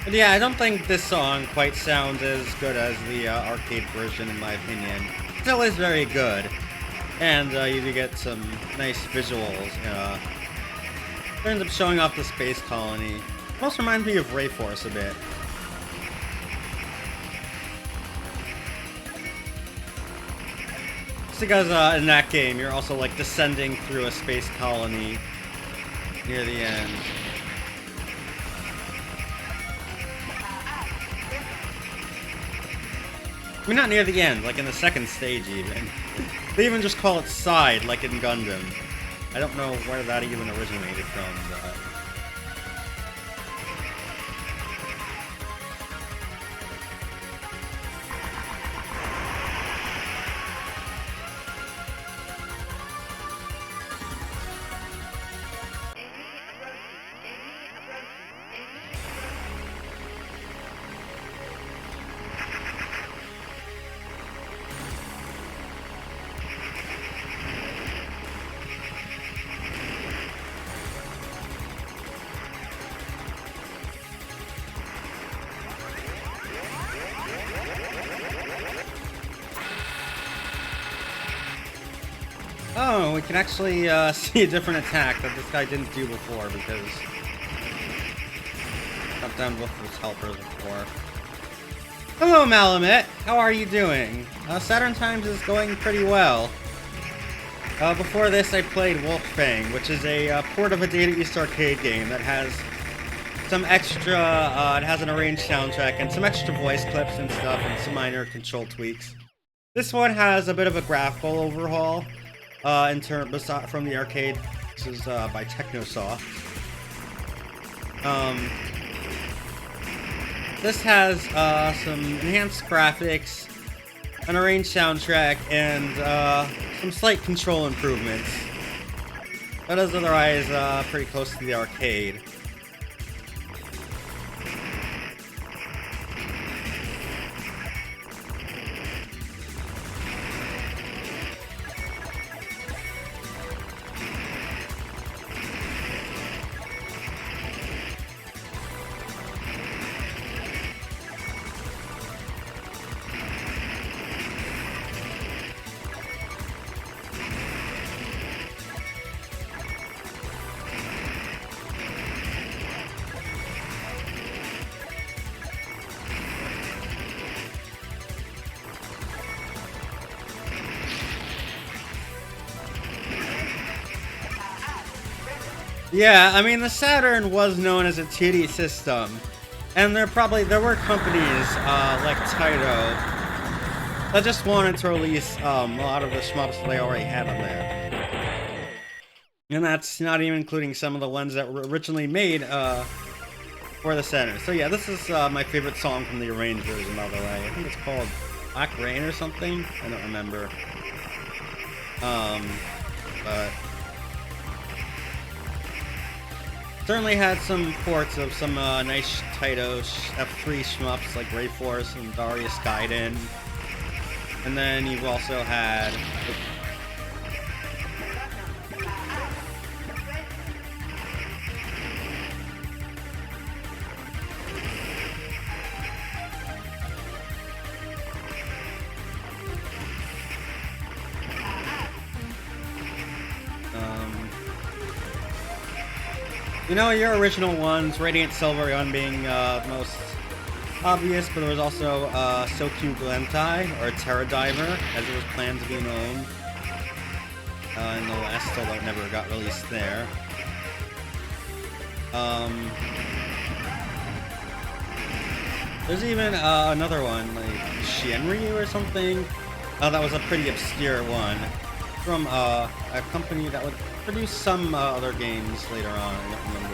But yeah, I don't think this song quite sounds as good as the arcade version, in my opinion. It still is very good, and you do get some nice visuals. It ends up showing off the space colony. It also reminds me of Rayforce a bit. Just because in that game, you're also like descending through a space colony near the end. I mean, not near the end, like in the second stage even. They even just call it side, like in Gundam. I don't know where that even originated from, but... Oh, we can actually see a different attack that this guy didn't do before because I've done with his helpers before. Hello, Malamet. How are you doing? Saturn Times is going pretty well. Before this, I played Wolf Fang, which is a port of a Data East arcade game that has some extra. It has an arranged soundtrack and some extra voice clips and stuff, and some minor control tweaks. This one has a bit of a graphical overhaul. In terms from the arcade. This is by Technosoft. This has some enhanced graphics, an arranged soundtrack, and some slight control improvements. But is otherwise pretty close to the arcade. Yeah, I mean, the Saturn was known as a 2D system, and there were companies like Taito that just wanted to release a lot of the shmups they already had on there. And that's not even including some of the ones that were originally made for the Saturn. So yeah, this is my favorite song from the arranged version, by the way. I think it's called Black Rain or something? I don't remember. But certainly had some ports of some nice Taito F3 shmups like Ray Force and Darius Gaiden. And then you've also had... you know, your original ones, Radiant Silver on being the most obvious, but there was also Sokyu Glentai, or Terra Diver, as it was planned to be known in the West, although it never got released there. There's even another one, like Shenryu or something. That was a pretty obscure one from a company that would produce some other games later on. I don't remember.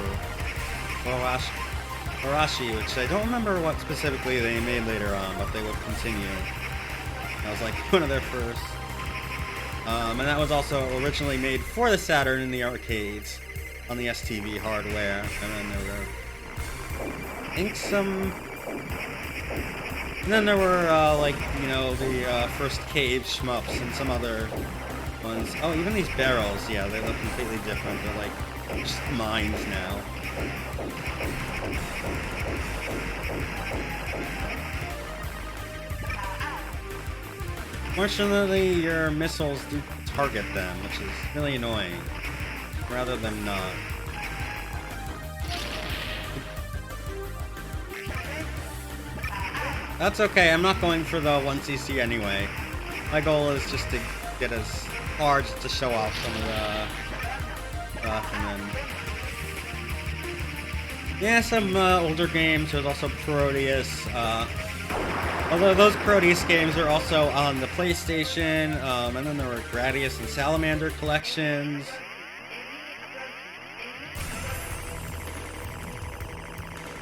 Arashi, which I don't remember what specifically they made later on, but they would continue. That was like one of their first. And that was also originally made for the Saturn in the arcades on the STV hardware. And then there were, I think, some. And then there were like, you know, the first cave shmups and some other ones. Oh, even these barrels, yeah, they look completely different. They're like just mines now. Fortunately, your missiles do target them, which is really annoying, rather than not. That's okay, I'm not going for the 1cc anyway. My goal is just to get as hard to show off some of the stuff, and then... yeah, some older games. There's also Proteus. Although those Proteus games are also on the PlayStation, and then there were Gradius and Salamander collections.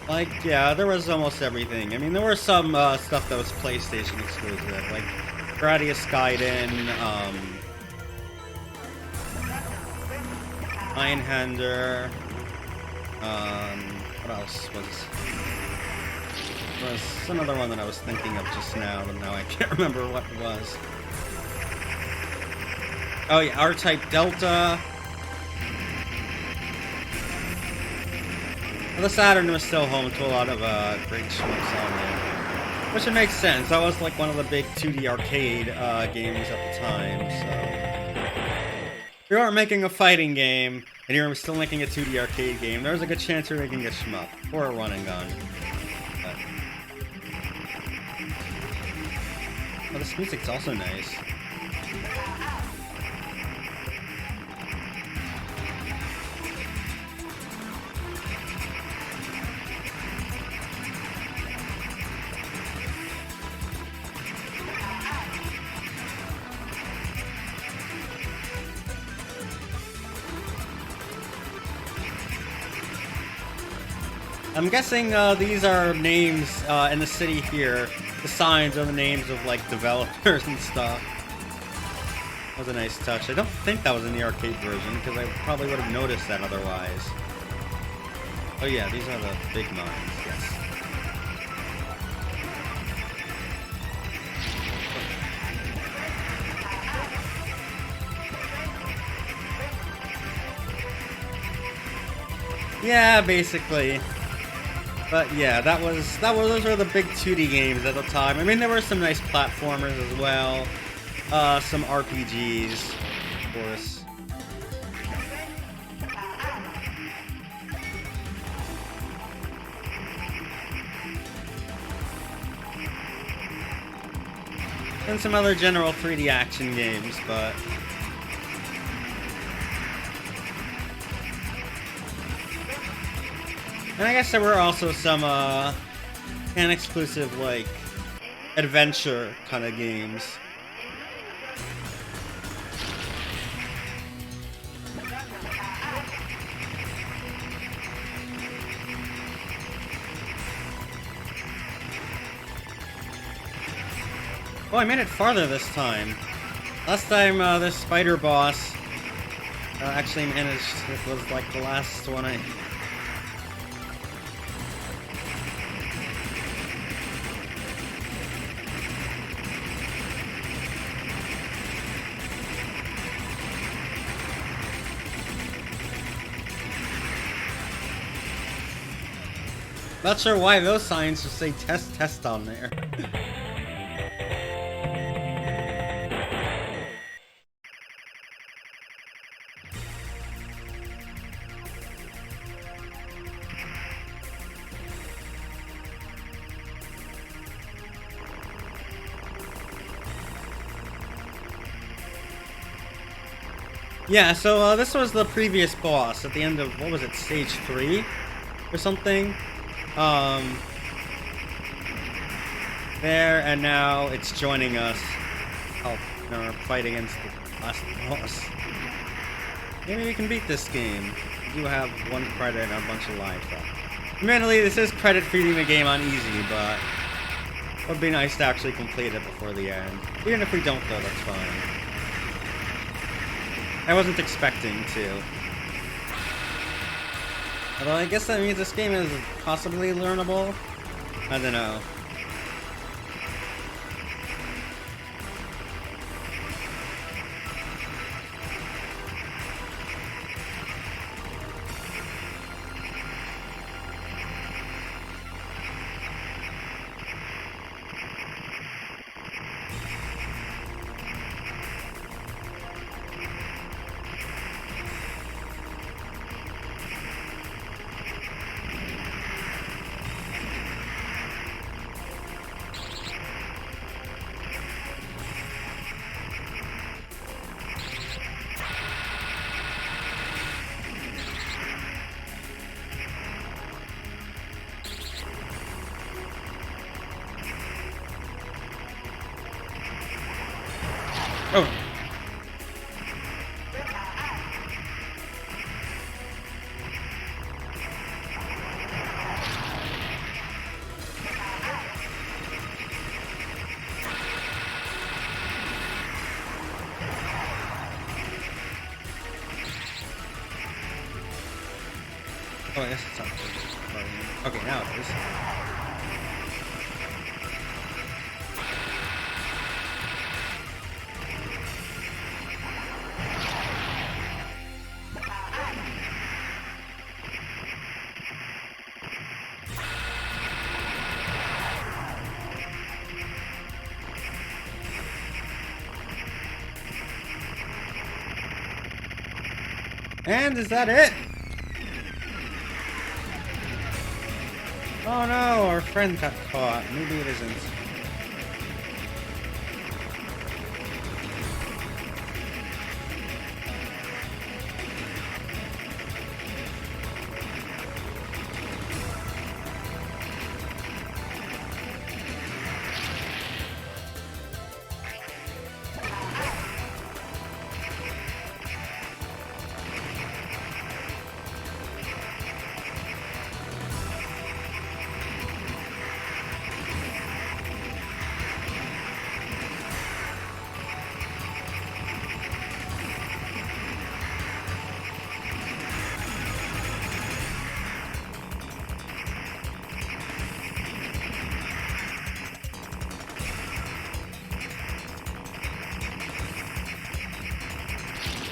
Like, yeah, there was almost everything. I mean, there were some stuff that was PlayStation exclusive, like Gradius Gaiden, Einhander, what else was... there was another one that I was thinking of just now, and now I can't remember what it was. Oh yeah, R-Type Delta. Well, the Saturn was still home to a lot of great shmups on there. Which it makes sense. That was like one of the big 2D arcade games at the time, so... if you aren't making a fighting game, and you're still making a 2D arcade game, there's a good chance you're making a shmup, or a run and gun. But... oh, this music's also nice. I'm guessing these are names in the city here. The signs are the names of like developers and stuff. That was a nice touch. I don't think that was in the arcade version because I probably would have noticed that otherwise. Oh yeah, these are the big mines, yes. Yeah, basically. But yeah, those were the big 2D games at the time. I mean, there were some nice platformers as well. Some RPGs, of course. And some other general 3D action games, but... And I guess there were also some an exclusive like adventure kind of games. Oh, I made it farther this time. Last time, this spider boss actually managed. It was like the last one I. Not sure why those signs just say test on there. Yeah, so this was the previous boss at the end of, what was it, stage 3 or something? There, and now it's joining us. Oh, in our fight against the last boss. Maybe we can beat this game. We do have 1 credit and a bunch of lives left. Admittedly, this is credit feeding the game on easy, but it would be nice to actually complete it before the end. Even if we don't, though, that's fine. I wasn't expecting to. Although I guess that means this game is possibly learnable. I don't know. Oh. Oh, I guess it's not. Okay, now it is. And is that it? Oh no, our friend got caught. Maybe it isn't.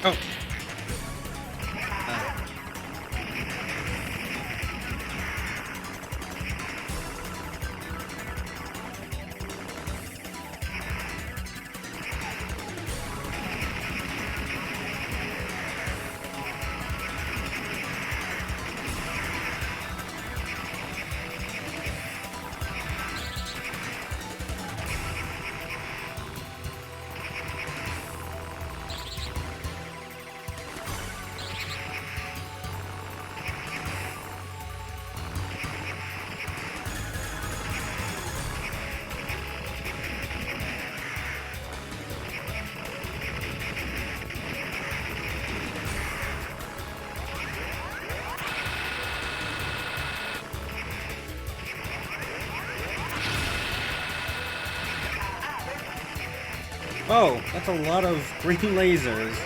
Oh. Oh, that's a lot of green lasers.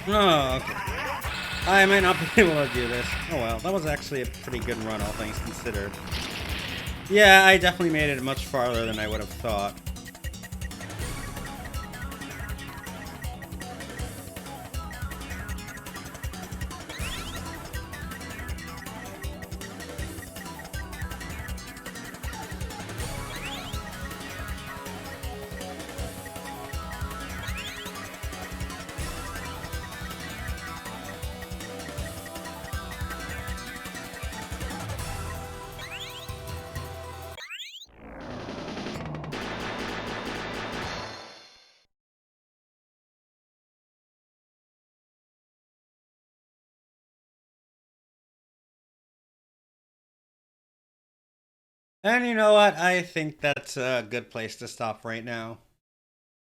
Oh, okay. I might not be able to do this. Oh well, that was actually a pretty good run, all things considered. Yeah, I definitely made it much farther than I would have thought. And you know what? I think that's a good place to stop right now.